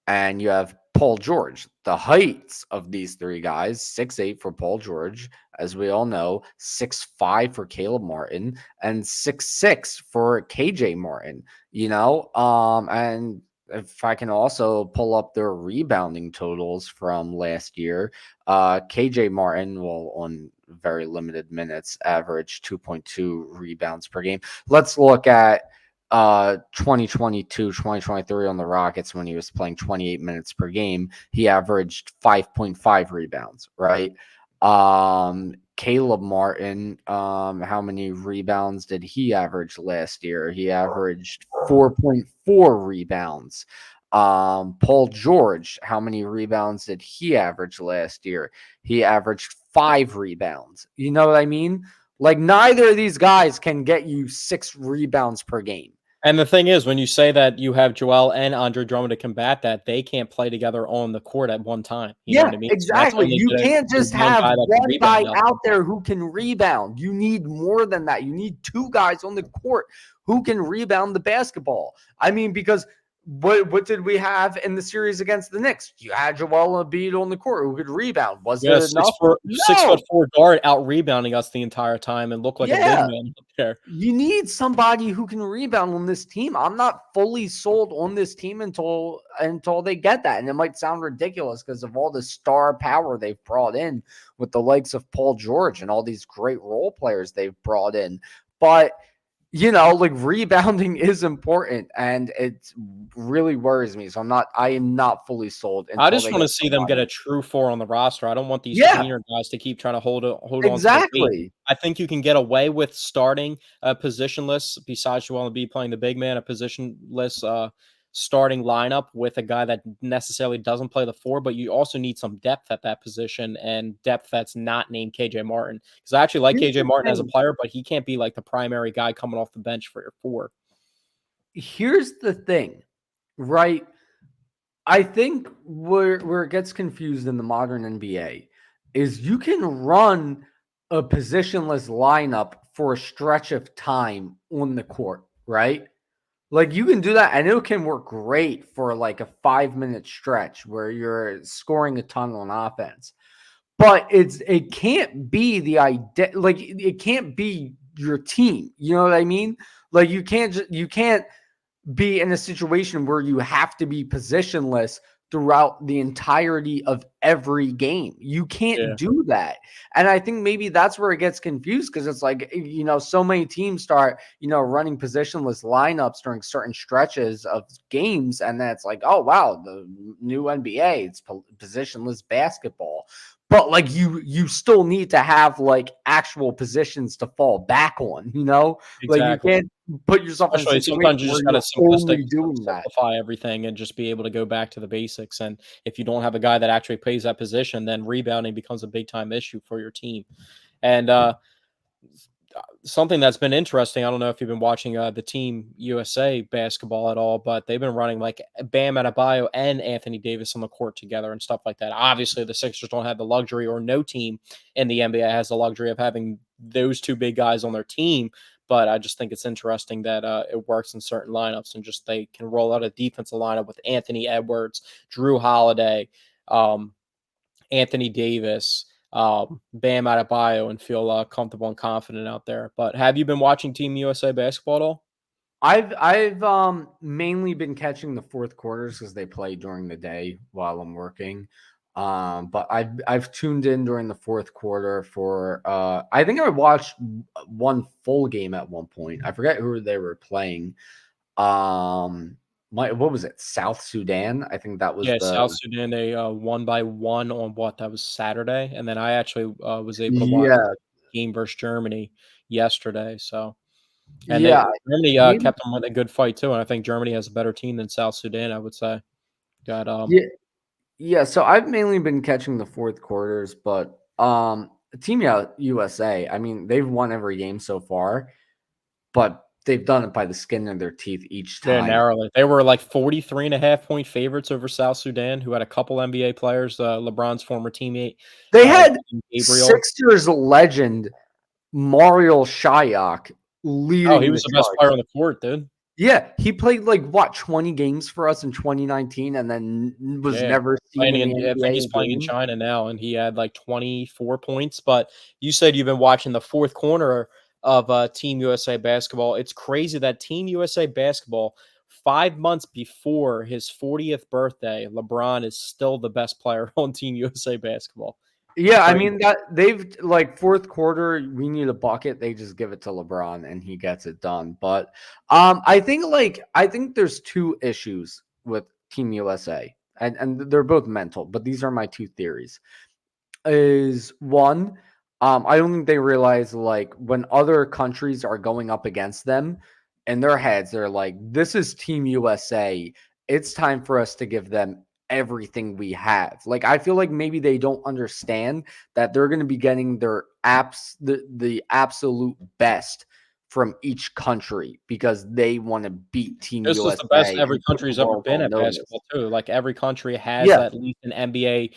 and you have Paul George. The heights of these three guys: 6'8" for Paul George, as we all know, 6'5" for Caleb Martin, and 6'6" for KJ Martin. And if I can also pull up their rebounding totals from last year, KJ Martin will on very limited minutes average 2.2 rebounds per game. Let's look at 2022 2023 on the Rockets when he was playing 28 minutes per game. He averaged 5.5 rebounds, right? Caleb Martin, how many rebounds did he average last year? He averaged 4.4 rebounds. Paul George, how many rebounds did he average last year? He averaged 5 rebounds. You know what I mean? Like, neither of these guys can get you 6 rebounds per game. And the thing is, when you say that you have Joel and Andre Drummond to combat that, they can't play together on the court at one time. You know Yeah, what I mean? So that's exactly. only You gonna can't be just one have guy that can one rebound guy the other. out there who can rebound. You need more than that. You need 2 guys on the court who can rebound the basketball. I mean, because what did we have in the series against the Knicks? You had Joel Embiid on the court who could rebound. Was Yeah, it enough? six No. foot four guard out rebounding us the entire time and look like a big Yeah. man up there. You need somebody who can rebound on this team. I'm not fully sold on this team until they get that. And it might sound ridiculous because of all the star power they've brought in with the likes of Paul George and all these great role players they've brought in. But like rebounding is important and it really worries me. So I am not fully sold I until just they want get to see them get somebody. a true four on the roster. I don't want these Yeah, tweener guys to keep trying to hold on to the bait. exactly. I think you can get away with starting a positionless, besides Joel Embiid playing the big man, a positionless starting lineup with a guy that necessarily doesn't play the four, but you also need some depth at that position and depth that's not named KJ Martin. Because I actually like Here's KJ the Martin as a thing, player, but he can't be like the primary guy coming off the bench for your four. here's the thing, right? I think where it gets confused in the modern NBA is you can run a positionless lineup for a stretch of time on the court, right? Like you can do that and it can work great for like a 5-minute stretch where you're scoring a ton on offense. But it can't be the idea, like it can't be your team. You know what I mean? Like you can't be in a situation where you have to be positionless throughout the entirety of every game. You can't Yeah, do that. And I think maybe that's where it gets confused because it's like, so many teams start, running positionless lineups during certain stretches of games. And then it's like, oh, wow, the new NBA, it's positionless basketball. But like you still need to have like actual positions to fall back on, like you exactly. can't put yourself in a Especially situation sometimes you where just gotta you're only doing that. simplify everything and just be able to go back to the basics, and if you don't have a guy that actually plays that position, then rebounding becomes a big time issue for your team. And, something that's been interesting, I don't know if you've been watching, the Team USA basketball at all, but they've been running, like, Bam Adebayo and Anthony Davis on the court together and stuff like that. Obviously, the Sixers don't have the luxury, or no team in the NBA has the luxury of having those 2 big guys on their team, but I just think it's interesting that, it works in certain lineups and just they can roll out a defensive lineup with Anthony Edwards, Drew Holiday, um, Anthony Davis, Bam Adebayo, and feel comfortable and confident out there. But have you been watching Team USA basketball at all? I've mainly been catching the fourth quarters because they play during the day while I'm working. But I've tuned in during the fourth quarter for I think I watched one full game at one point. I forget who they were playing. What was it? South Sudan. I think that was Yeah, the South Sudan, they won by one on what? That was Saturday, and then I actually was able to watch yeah, game versus Germany yesterday. So, and they yeah. Germany Maybe kept them with a good fight too, and I think Germany has a better team than South Sudan. I would say. Got yeah, yeah. So I've mainly been catching the fourth quarters, but Team USA, I mean, they've won every game so far, but they've done it by the skin of their teeth each Yeah, time. narrowly. They were like 43.5 point favorites over South Sudan, who had a couple NBA players, LeBron's former teammate, They had Gabriel. Sixers legend Mario Shayok Oh, he leading the was the best charge. player on the court, dude. Yeah, he played like what 20 games for us in 2019 and then was Yeah. never seen Playing in the in I think NBA he's playing in again. China now, and he had like 24 points, but you said you've been watching the fourth corner of, Team USA basketball. It's crazy that Team USA basketball, 5 months before his 40th birthday, LeBron is still the best player on Team USA basketball. It's Yeah, I crazy. mean that they've like fourth quarter, we need a bucket. They just give it to LeBron and he gets it done. But I think there's 2 issues with Team USA, and they're both mental, but these are my 2 theories. Is one, I don't think they realize like when other countries are going up against them in their heads, they're like, this is Team USA. It's time for us to give them everything we have. Like, I feel like maybe they don't understand that they're going to be getting their the absolute best from each country because they want to beat Team This is the best USA every and put the country's ever world been on at notice. basketball too. Like every country has Yeah. at least an NBA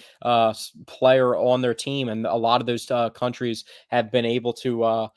player on their team, and a lot of those countries have been able to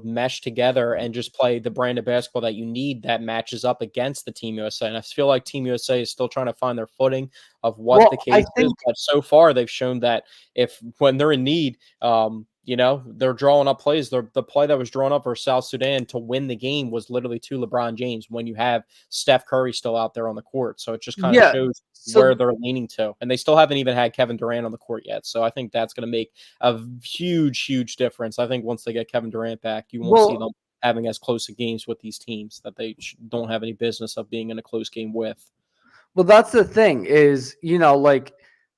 mesh together and just play the brand of basketball that you need that matches up against the Team USA. And I feel like Team USA is still trying to find their footing of what the Well, I case is, think but so far they've shown that if when they're in need, they're drawing up plays. The play that was drawn up for South Sudan to win the game was literally to LeBron James when you have Steph Curry still out there on the court. So it just kind of yeah. shows So where they're leaning to. And they still haven't even had Kevin Durant on the court yet. So I think that's going to make a huge difference. I think once they get Kevin Durant back, you won't see well, them having as close of games with these teams that they don't have any business of being in a close game with. Well, that's the thing is, like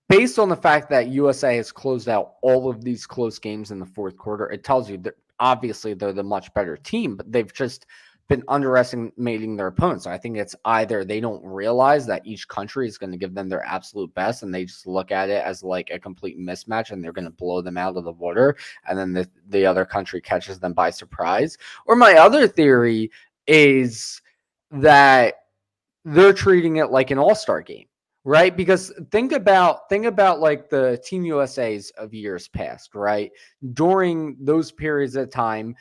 based on the fact that USA has closed out all of these close games in the fourth quarter, it tells you that obviously they're the much better team, but they've just been underestimating their opponents. So I think it's either they don't realize that each country is going to give them their absolute best and they just look at it as like a complete mismatch and they're going to blow them out of the water. And then the other country catches them by surprise. Or my other theory is that they're treating it like an all-star game, right? Because think about like the Team USA's of years past, right? During those periods of time,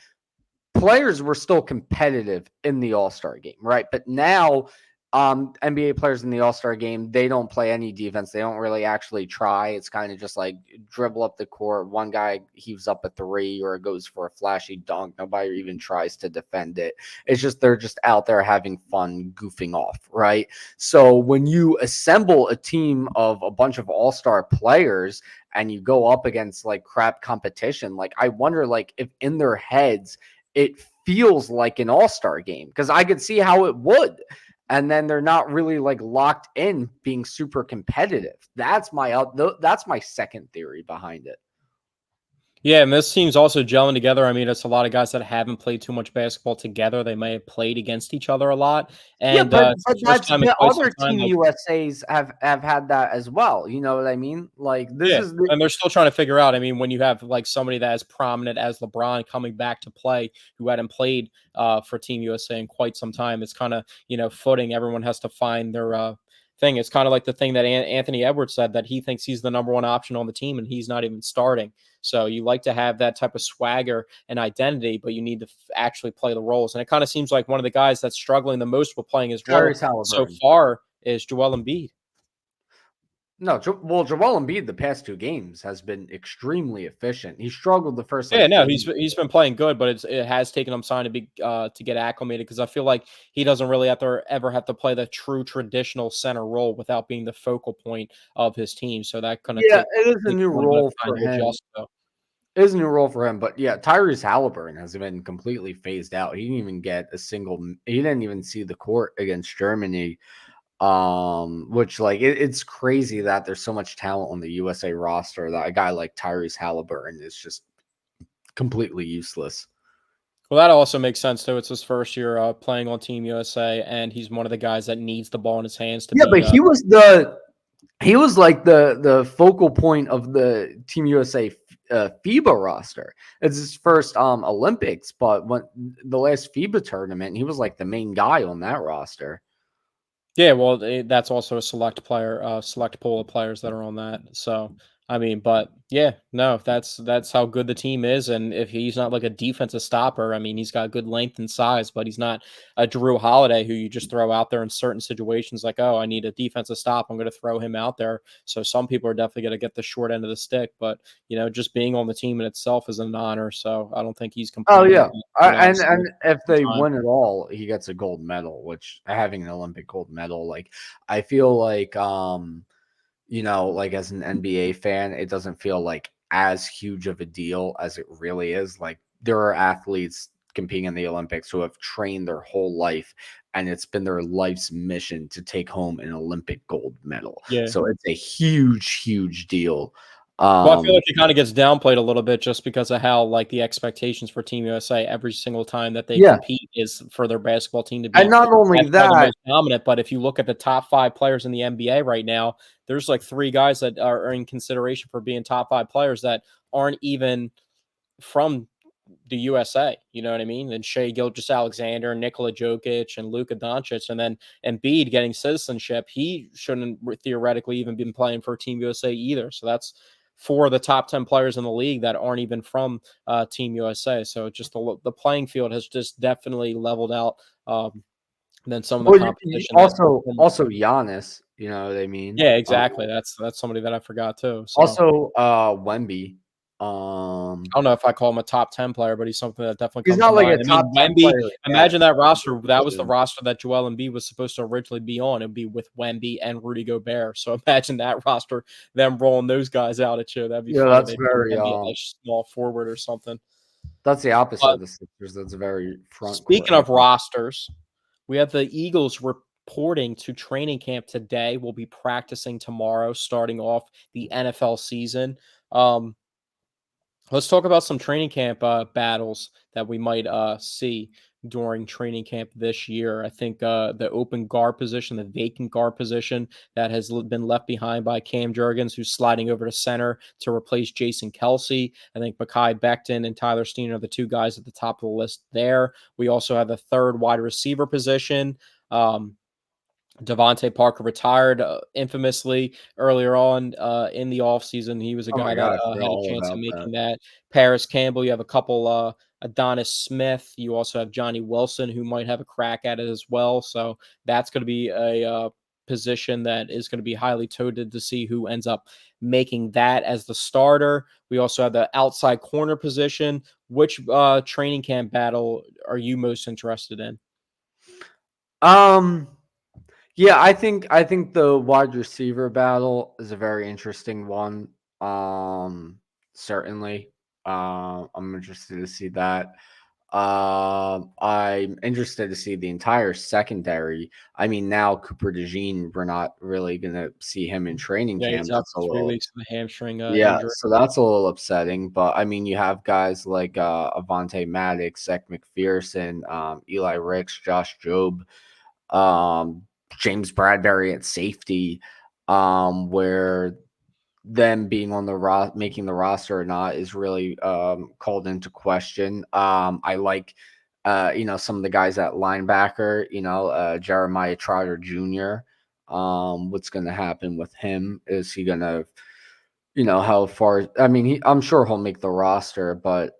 players were still competitive in the All-Star game, right? But now NBA players in the All-Star game, they don't play any defense. They don't really actually try. It's kind of just like dribble up the court. One guy heaves up a three or goes for a flashy dunk. Nobody even tries to defend it. It's just they're just out there having fun, goofing off, right? So when you assemble a team of a bunch of All-Star players and you go up against like crap competition, like I wonder like if in their heads it feels like an all-star game because I could see how it would. And then they're not really like locked in being super competitive. That's my second theory behind it. Yeah, and this team's also gelling together. I mean, it's a lot of guys that haven't played too much basketball together. They may have played against each other a lot, Yeah, and but it's but the first that's time in the quite some other time. team USA's have had that as well. You know what I mean? Like this Yeah, is the and they're still trying to figure out. I mean, when you have like somebody that is prominent as LeBron coming back to play, who hadn't played for Team USA in quite some time, it's kind of footing. Everyone has to find their thing. It's kind of like the thing that Anthony Edwards said that he thinks he's the number one option on the team, and he's not even starting. So you like to have that type of swagger and identity, but you need to actually play the roles. And it kind of seems like one of the guys that's struggling the most with playing his role Tyrese so Halliburton. far is Joel Embiid. No, well, Joel Embiid the past two games has been extremely efficient. He struggled the first Yeah, like no, game. he's been playing good, but it has taken him time to be to get acclimated because I feel like he doesn't really ever have to play the true traditional center role without being the focal point of his team. So that kind of Yeah, it is a takes new a little bit of role time for to him. adjust to. It is a new role for him, but yeah, Tyrese Halliburton has been completely phased out. He didn't even get a single. He didn't even see the court against Germany. Which like it's crazy that there's so much talent on the USA roster that a guy like Tyrese Halliburton is just completely useless. Well, that also makes sense too. It's his first year playing on Team USA, and he's one of the guys that needs the ball in his hands to Yeah, but be. he was like the focal point of the Team USA FIBA roster. It's his first Olympics, but when the last FIBA tournament, he was like the main guy on that roster. Yeah, well, that's also a select pool of players that are on that. So, I mean, but yeah, no, that's how good the team is, and if he's not like a defensive stopper, I mean, he's got good length and size, but he's not a Drew Holiday who you just throw out there in certain situations. Like, oh, I need a defensive stop, I'm going to throw him out there. So some people are definitely going to get the short end of the stick, but just being on the team in itself is an honor. So I don't think he's Oh complaining yeah, about going out and and starting if some they time. win it all, he gets a gold medal. Which having an Olympic gold medal, like I feel like like as an NBA fan, it doesn't feel like as huge of a deal as it really is. Like there are athletes competing in the Olympics who have trained their whole life and it's been their life's mission to take home an Olympic gold medal. Yeah. So it's a huge, huge deal. Well, I feel Um, like it kind of gets downplayed a little bit just because of how like the expectations for Team USA every single time that they yeah, compete is for their basketball team to and be not only by far the that, most dominant. But if you look at the top 5 players in the NBA right now, there's like 3 guys that are in consideration for being top 5 players that aren't even from the USA. You know what I mean? And Shea Gilgeous-Alexander, Nikola Jokic, and Luka Doncic, and then Embiid getting citizenship. He shouldn't theoretically even been playing for Team USA either. So that's 4 of the top 10 players in the league that aren't even from Team USA. So just the playing field has just definitely leveled out than some of the well, competition that. also Giannis, you know what I mean? Yeah, exactly. That's somebody that I forgot too. So Also, Wemby. I don't know if I call him a top 10 player, but he's something that definitely He's comes to not like a mind. I top mean, 10 Wemby, player yet. imagine that roster. That was the Good. roster that Joel Embiid was supposed to originally be on. It'd be with Wemby and Rudy Gobert. So imagine that roster, them rolling those guys out at you. That'd be Yeah, funny. that's They'd put very Wemby at like small forward or something. that's the opposite But of the Sixers. That's very front court speaking of heavy. rosters, we have the Eagles reporting to training camp today. We'll be practicing tomorrow, starting off the NFL season. Um, Let's talk about some training camp battles that we might see during training camp this year. I think the open guard position, the vacant guard position that has been left behind by Cam Jurgens, who's sliding over to center to replace Jason Kelsey. I think Mekhi Becton and Tyler Steen are the 2 guys at the top of the list there. We also have the third wide receiver position. Devontae Parker retired infamously earlier on in the offseason. He was a Oh guy my that god, I forgot had a all chance of about that. making that. Paris Campbell, you have a couple Adonis Smith. You also have Johnny Wilson, who might have a crack at it as well. So that's going to be a position that is going to be highly touted to see who ends up making that as the starter. We also have the outside corner position. Which training camp battle are you most interested in? Um, yeah, I think the wide receiver battle is a very interesting one. Certainly. I'm interested to see that. I'm interested to see the entire secondary. I mean, now Cooper DeJean, we're not really gonna see him in training Yeah, he's camp. out That's a for 3 little weeks with a hamstring yeah, injury. so that's a little upsetting. But I mean, you have guys like Avante Maddox, Zach McPherson, Eli Ricks, Josh Jobe, um, James Bradbury at safety, where them being on the making the roster or not is really called into question. I like some of the guys at linebacker, Jeremiah Trotter Jr. What's going to happen with him? Is he going to how far? I mean, I'm sure he'll make the roster, but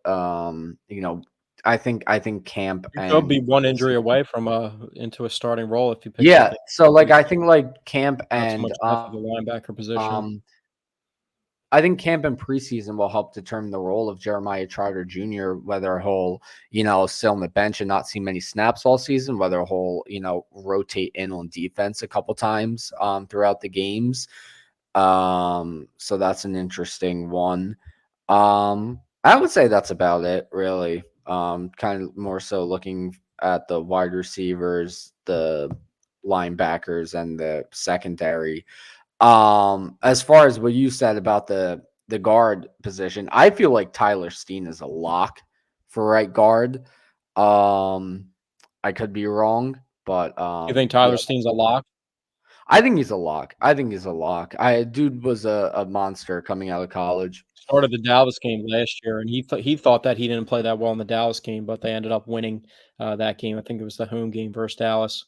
I think camp You could be and one injury away from into a starting role if you pick yeah. something So like I preseason. think like camp Not too and much depth at the linebacker position. um I think camp and preseason will help determine the role of Jeremiah Trotter Jr., whether he'll, sit on the bench and not see many snaps all season, whether he'll, rotate in on defense a couple times throughout the games. So that's an interesting one. I would say that's about it, really. Kind of more so looking at the wide receivers, the linebackers, and the secondary. As far as what you said about the guard position, I feel like Tyler Steen is a lock for right guard. Um, I could be wrong, but You think yeah, Tyler Steen's a lock? I think he's a lock. I think he's a lock. Dude was a monster coming out of college. Started the Dallas game last year, and he thought that he didn't play that well in the Dallas game, but they ended up winning that game. I think it was the home game versus Dallas.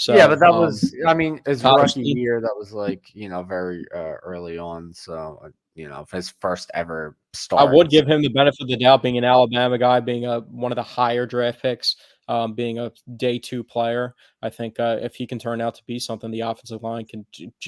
Yeah, but So that was, I mean, his Tyler rookie Steen, year, that was like, very early on. So, his first ever I start. would give him the benefit of the doubt being an Alabama guy, being one of the higher draft picks, being a day 2 player. I think if he can turn out to be something, the offensive line can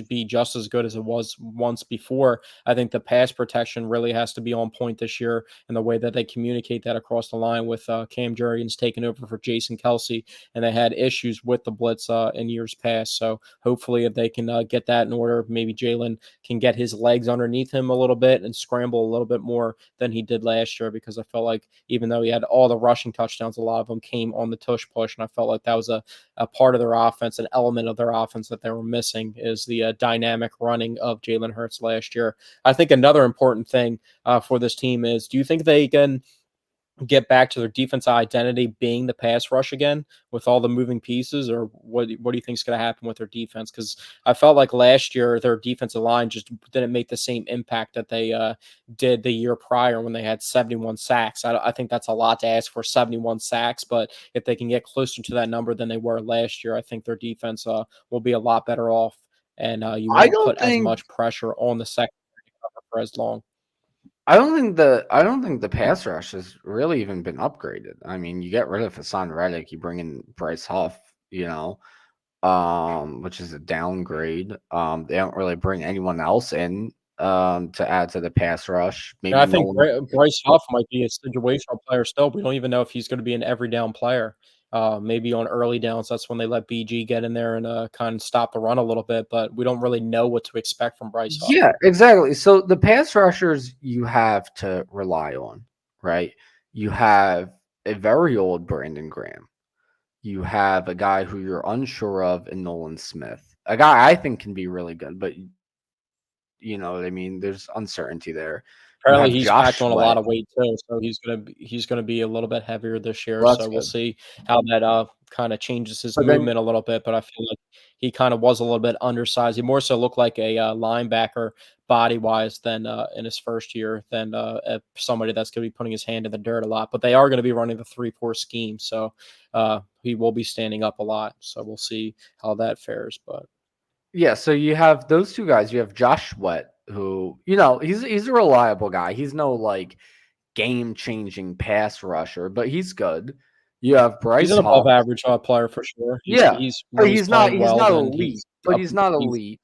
be just as good as it was once before. I think the pass protection really has to be on point this year, and the way that they communicate that across the line with Cam Jurgens taking over for Jason Kelsey, and they had issues with the blitz in years past. So hopefully, if they can get that in order, maybe Jalen can get his legs underneath him a little bit and scramble a little bit more than he did last year, because I felt like even though he had all the rushing touchdowns, a lot of them came on the tush push, and I felt like that was a part of their offense, an element of their offense that they were missing is the dynamic running of Jalen Hurts last year. I think another important thing for this team is, do you think they can get back to their defensive identity being the pass rush again with all the moving pieces, or what do you think is going to happen with their defense? Because I felt like last year their defensive line just didn't make the same impact that they did the year prior when they had 71 sacks. I think that's a lot to ask for, 71 sacks, but if they can get closer to that number than they were last year, I think their defense will be a lot better off, and you I won't don't put as think much pressure on the secondary for as long. I don't think the pass rush has really even been upgraded. I mean, you get rid of Hassan Reddick, you bring in Bryce Huff, you know, which is a downgrade. They don't really bring anyone else in to add to the pass rush. And I Maybe no think one. Bryce Huff might be a situational player still. We don't even know if he's going to be an every down player. Maybe on early downs, that's when they let BG get in there and kind of stop the run a little bit. But we don't really know what to expect from Bryce Huff. Yeah, exactly. So the pass rushers you have to rely on, right? You have a very old Brandon Graham. You have a guy who you're unsure of in Nolan Smith, a guy I think can be really good, but you know what I mean? There's uncertainty there. You Apparently, have he's Josh packed on a lot Sweat. of weight too, so he's gonna be a little bit heavier this year. Well, that's So we'll good. see how that kind of changes his But then, movement a little bit. But I feel like he kind of was a little bit undersized. He more so looked like a linebacker body wise than in his first year than somebody that's going to be putting his hand in the dirt a lot. But they are going to be running the 3-4 scheme, so he will be standing up a lot. So we'll see how that fares. But yeah, so you have those two guys. You have Josh Sweat, who, you know, he's a reliable guy. He's no like game-changing pass rusher, but he's good. You have he's an Bryce above Huff. average player for sure. He's Yeah, he's but when he's playing he's well, not then elite. But he's not he's elite.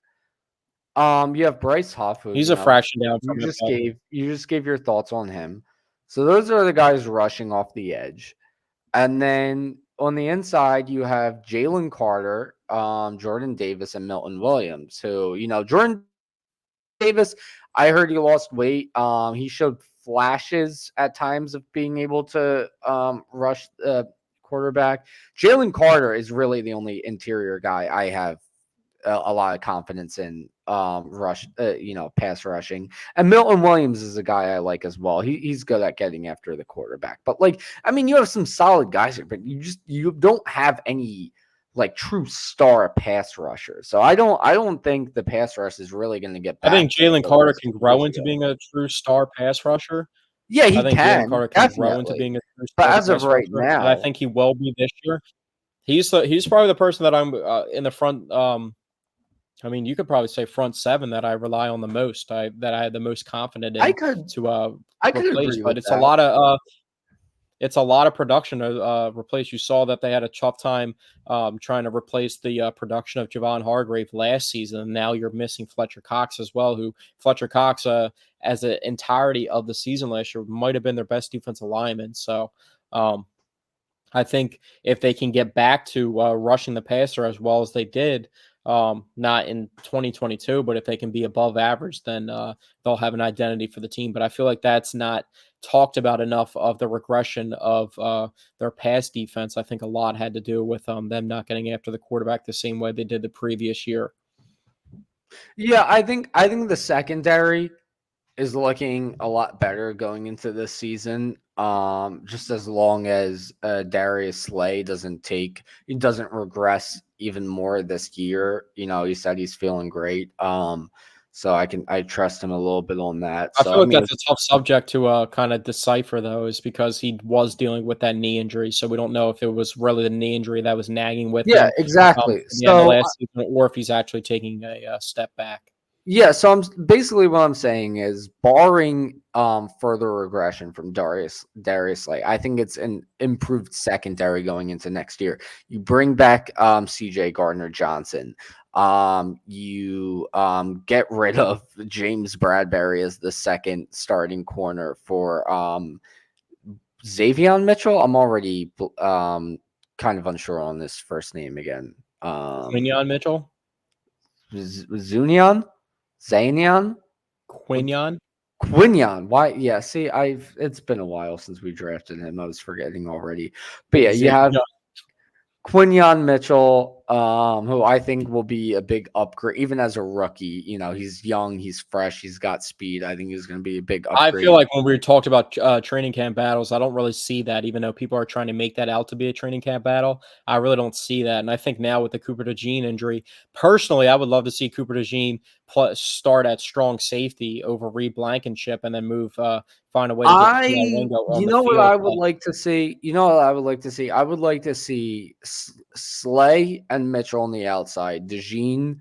You have Bryce Huff, who, He's you a know, fraction down from it, but you just gave your thoughts on him. So those are the guys rushing off the edge. And then on the inside, you have Jalen Carter, Jordan Davis, and Milton Williams, who, you know, Jordan Davis, I heard he lost weight. He showed flashes at times of being able to rush the quarterback. Jalen Carter is really the only interior guy I have a lot of confidence in pass rushing. And Milton Williams is a guy I like as well. He's good at getting after the quarterback. But like, I mean, you have some solid guys here, but you don't have any like true star pass rusher. So I don't think the pass rush is really going to get I back think to what Jalen it Carter was can 2 years grow into ago. being a true star pass rusher. Yeah, I he think Jalen can Carter can grow into definitely. being a true But starter as of pass right rusher, and I now, think he will be this year. He's probably the person that I'm in the front. I mean, you could probably say front seven that I rely on the most. That I had the most confident I in could to I could replace. agree But with that. it's a lot of production to replace. You saw that they had a tough time trying to replace the production of Javon Hargrave last season. And now you're missing Fletcher Cox as well, who Fletcher Cox, as an entirety of the season last year, might have been their best defensive lineman. So I think if they can get back to rushing the passer as well as they did, not in 2022, but if they can be above average, then they'll have an identity for the team. But I feel like that's not talked about enough of the regression of their pass defense. I think a lot had to do with them not getting after the quarterback the same way they did the previous year. Yeah, I think the secondary is looking a lot better going into this season. Just as long as Darius Slay he doesn't regress even more this year. You know, he said he's feeling great. So I trust him a little bit on that. I So feel I like mean, that's a tough subject to kind of decipher, though, is because he was dealing with that knee injury. So we don't know if it was really the knee injury that was nagging with yeah, him exactly. at the end of So last season, or if he's actually taking a step back. yeah, so I'm basically what I'm saying is barring further regression from Darius Slay, I think it's an improved secondary going into next year. You bring back CJ Gardner Johnson. You get rid of James Bradbury as the second starting corner for Xavier Mitchell. I'm already kind of unsure on this first name again. Quinion Mitchell? Zunion? Zanian? Quinion? Quinion. Why? Yeah. See, it's been a while since we drafted him. I was forgetting already. But yeah, Xavier. Quinyon Mitchell, who I think will be a big upgrade, even as a rookie. He's young, he's fresh, he's got speed. I think he's going to be a big I feel upgrade. like when we talked about training camp battles, I don't really see that, even though people are trying to make that out to be a training camp battle. I really don't see that. And I think now with the Cooper DeJean injury, personally, I would love to see Cooper DeJean start at strong safety over Reed Blankenship and then find a way to get Keelan Ringo on You the know what field. I would like to see? You know what I would like to see? I would like to see Slay and Mitchell on the outside, DeJean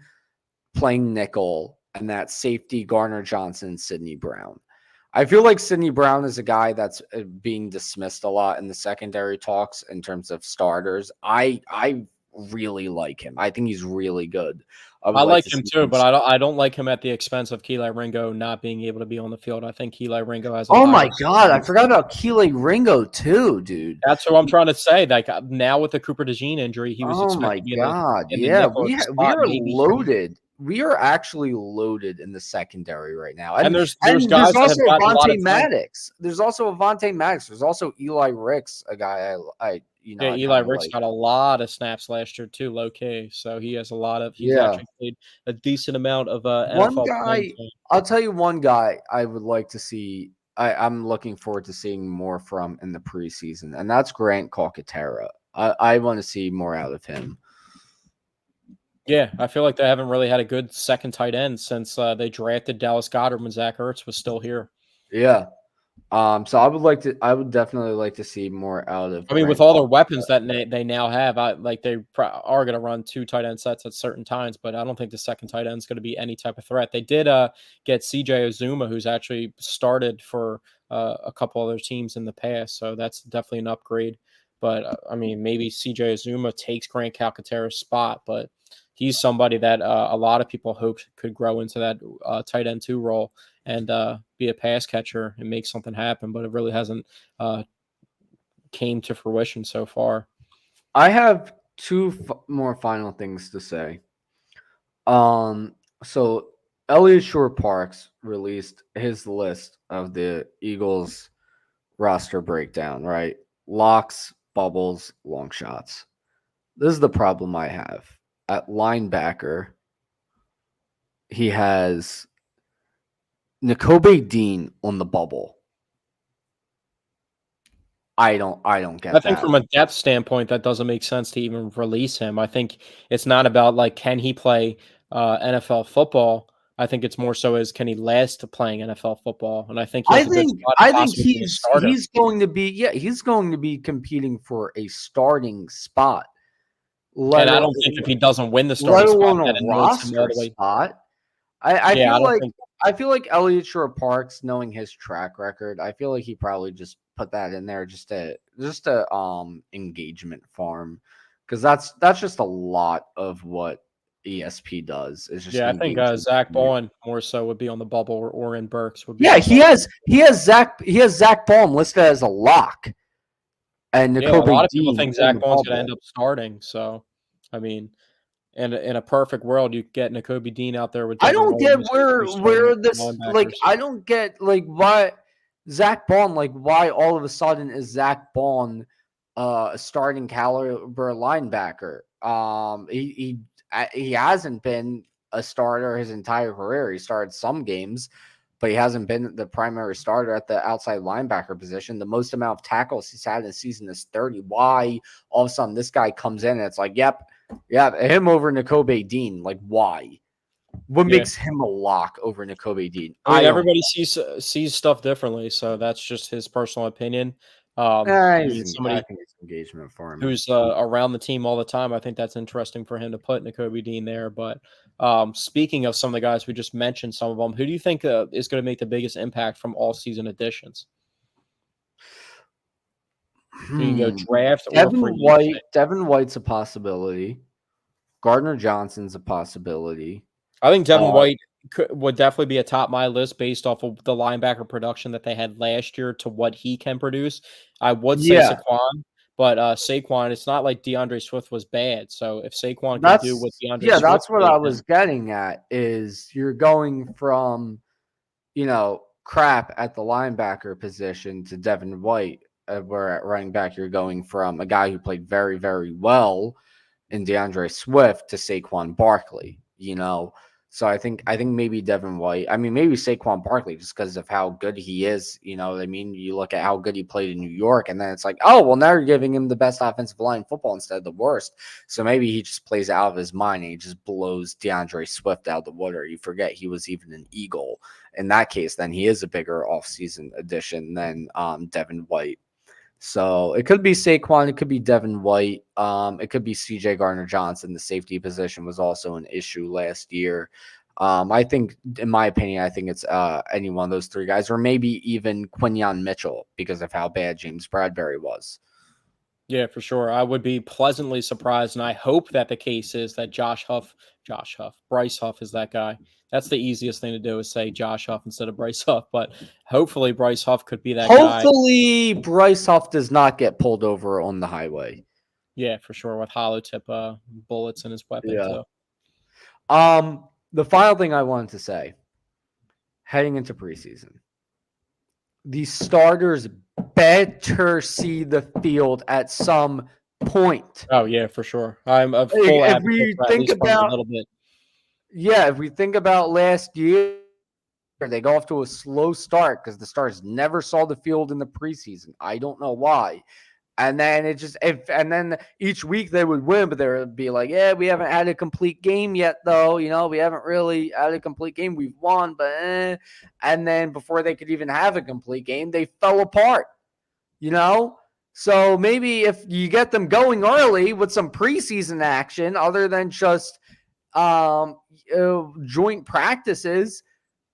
playing nickel, and that safety Garner Johnson, Sidney Brown. I feel like Sidney Brown is a guy that's being dismissed a lot in the secondary talks in terms of starters. I really like him. I think he's really good. I would I like like to him see too, him. but I don't like him at the expense of Keelan Ringo not being able to be on the field. I think Keelan Ringo has a Oh higher my god, I ceiling. forgot about Keely Ringo too, dude. That's what I'm trying to say. Like now with the Cooper DeJean injury, he was Oh my expected to be god. in the Yeah, nickel we spot. are Maybe loaded. We are actually loaded in the secondary right now. and And there's and there's guys that have also gotten a lot Avante of time. Maddox. There's also Avante Maddox. There's also Eli Ricks, a guy Yeah, I Eli kind of Ricks like. got a lot of snaps last year too, low key. So he has a lot of. He's Yeah. actually played a decent amount of One NFL playing guy, time. I'll tell you one guy I would like to see. I'm looking forward to seeing more from in the preseason, and that's Grant Calcaterra. I want to see more out of him. Yeah, I feel like they haven't really had a good second tight end since they drafted Dallas Goedert when Zach Ertz was still here. Yeah. So I would definitely like to see more out of I mean, with Grant all their Calcaterra. weapons that they now have, they are going to run two tight end sets at certain times, but I don't think the second tight end is going to be any type of threat. They did get CJ Ozuma, who's actually started for a couple other teams in the past, so that's definitely an upgrade. But I mean, maybe CJ Ozuma takes Grant Calcaterra's spot, but he's somebody that a lot of people hoped could grow into that tight end 2 role and be a pass catcher and make something happen, but it really hasn't came to fruition so far. I have two more final things to say. So Elliot Shore Parks released his list of the Eagles roster breakdown, right? Locks, bubbles, long shots. This is the problem I have. At linebacker, he has N'Kobe Dean on the bubble. I don't I get think that. from a depth standpoint, that doesn't make sense to even release him. I think it's not about like can he play NFL football. I think it's more so as can he last to playing NFL football, and I think he has a good spot to I think possibly be a starter. he's going to be he's going to be competing for a starting spot. And Let I al- don't think if he doesn't win the let starting spot, alone a that annoys him all roster the way. spot. Yeah, I don't think. I feel like Elliot Shore Parks, knowing his track record, I feel like he probably just put that in there just to engagement farm, because that's just a lot of what ESP does. Is just Yeah, I think engagement. Zach Bowen more so would be on the bubble, or Oren Burks would be Yeah, on the bubble. he has Zach Baum listed as a lock, and Yeah, a lot N'Kobe of people Dean think on the Zach Bowen's going to bubble. end up starting. So, I mean, and in a perfect world, you get N'Kobe Dean out there with I Devin don't get Williams, your three starting linebackers. I don't get like why Zach Bond, like why all of a sudden is Zach Bond a starting caliber linebacker? He hasn't been a starter his entire career. He started some games, but he hasn't been the primary starter at the outside linebacker position. The most amount of tackles he's had in the season is 30. Why all of a sudden this guy comes in and it's like, yep, him over N'Kobe Dean. Like, why? What Yeah. makes him a lock over N'Kobe Dean? I mean, I don't. everybody sees stuff differently, so that's just his personal opinion. I mean, I somebody think it's engagement for him. who's around the team all the time, I think that's interesting for him to put N'Kobe Dean there. But speaking of some of the guys we just mentioned, some of them, who do you think is going to make the biggest impact from all season additions? You can go draft or free agency. Devin White's a possibility. Gardner Johnson's a possibility. I think Devin Uh, White would definitely be atop my list based off of the linebacker production that they had last year to what he can produce. I would say yeah, Saquon, but Saquon, it's not like DeAndre Swift was bad. So if Saquon can do what DeAndre Swift that's what did, I then was getting at. Is you're going from crap at the linebacker position to Devin White. where at running back you're going from a guy who played very, very well in DeAndre Swift to Saquon Barkley, So I think maybe Devin White. I mean, maybe Saquon Barkley just because of how good he is. You know what I mean? You look at how good he played in New York, and then it's like, oh, well, now you're giving him the best offensive line in football instead of the worst. So maybe he just plays out of his mind and he just blows DeAndre Swift out of the water. You forget he was even an Eagle. In that case, then he is a bigger offseason addition than Devin White. So it could be Saquon, it could be Devin White, it could be CJ Gardner-Johnson. The safety position was also an issue last year. I think, in my opinion, I think it's any one of those three guys, or maybe even Quinyon Mitchell because of how bad James Bradbury was. Yeah, for sure. I would be pleasantly surprised, and I hope that the case is that Bryce Huff is that guy. That's the easiest thing to do is say Josh Huff instead of Bryce Huff, but hopefully Bryce Huff could be that guy. Hopefully Bryce Huff does not get pulled over on the highway. Yeah, for sure, with hollow tip bullets in his weapon too. The final thing I wanted to say, heading into preseason, the starters better see the field at some point. Oh yeah, for sure. I'm a full advocate for at least a little bit. Yeah, if we think about last year, they go off to a slow start because the Stars never saw the field in the preseason. I don't know why. And then and then each week they would win, but they would be like, yeah, we haven't had a complete game yet, though. We haven't really had a complete game. We've won, but And then before they could even have a complete game, they fell apart, So maybe if you get them going early with some preseason action, other than just joint practices,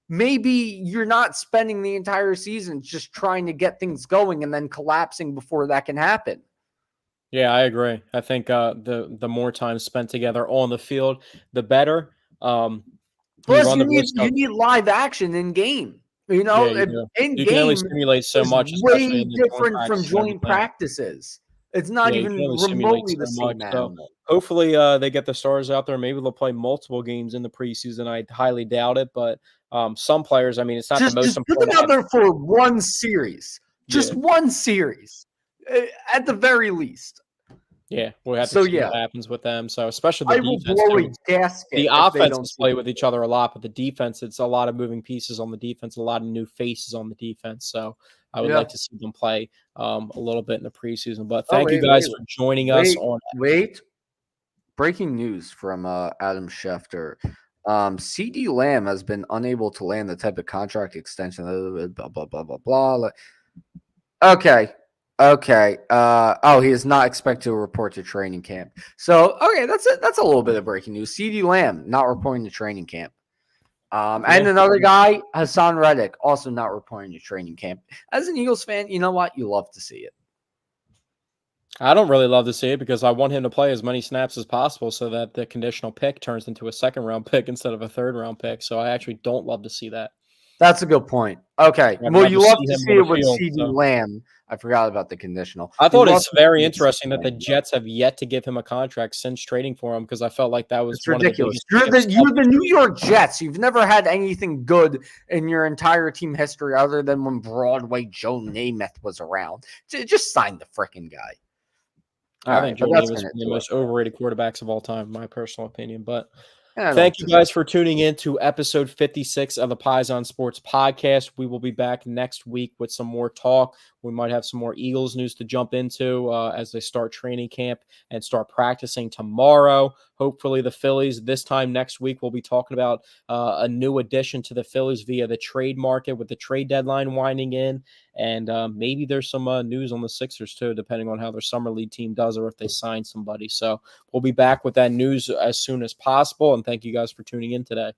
maybe you're not spending the entire season just trying to get things going and then collapsing before that can happen. Yeah, I agree. I think the more time spent together on the field, the better. Plus, you need live action in game. In game, can only simulate so much, way different from joint practices. It's not even remotely the same animal. So hopefully, they get the Stars out there. Maybe they'll play multiple games in the preseason. I highly doubt it, but some players, I mean, it's not the most important. Just put them out there for one series. Just one series, at the very least. Yeah, we'll have to see what happens with them. So especially the defense. Blow a gasket. The offenses play with each other a lot, but the defense, it's a lot of moving pieces on the defense, a lot of new faces on the defense. So I would like to see them play a little bit in the preseason. But thank you guys for joining us on. Breaking news from Adam Schefter. CD Lamb has been unable to land the type of contract extension. Blah blah blah blah blah. Okay. He is not expected to report to training camp. So, okay, that's it. That's a little bit of breaking news. CD Lamb not reporting to training camp. And another guy, Hassan Reddick, also not reporting to training camp. As an Eagles fan, you know what? You love to see it. I don't really love to see it because I want him to play as many snaps as possible so that the conditional pick turns into a second-round pick instead of a third-round pick. So I actually don't love to see that. That's a good point. Okay. Well, you love to see it with CD Lamb. I forgot about the conditional. I thought it's very interesting that the Jets have yet to give him a contract since trading for him because I felt like that was ridiculous. You're the New York Jets. You've never had anything good in your entire team history other than when Broadway Joe Namath was around. Just sign the freaking guy. I think Joe Namath is one of the most overrated quarterbacks of all time, in my personal opinion. But thank you guys for tuning in to episode 56 of the Paisan Sports podcast. We will be back next week with some more talk. We might have some more Eagles news to jump into as they start training camp and start practicing tomorrow. Hopefully the Phillies this time next week, we'll be talking about a new addition to the Phillies via the trade market with the trade deadline winding in. And maybe there's some news on the Sixers too, depending on how their summer league team does or if they sign somebody. So we'll be back with that news as soon as possible. And thank you guys for tuning in today.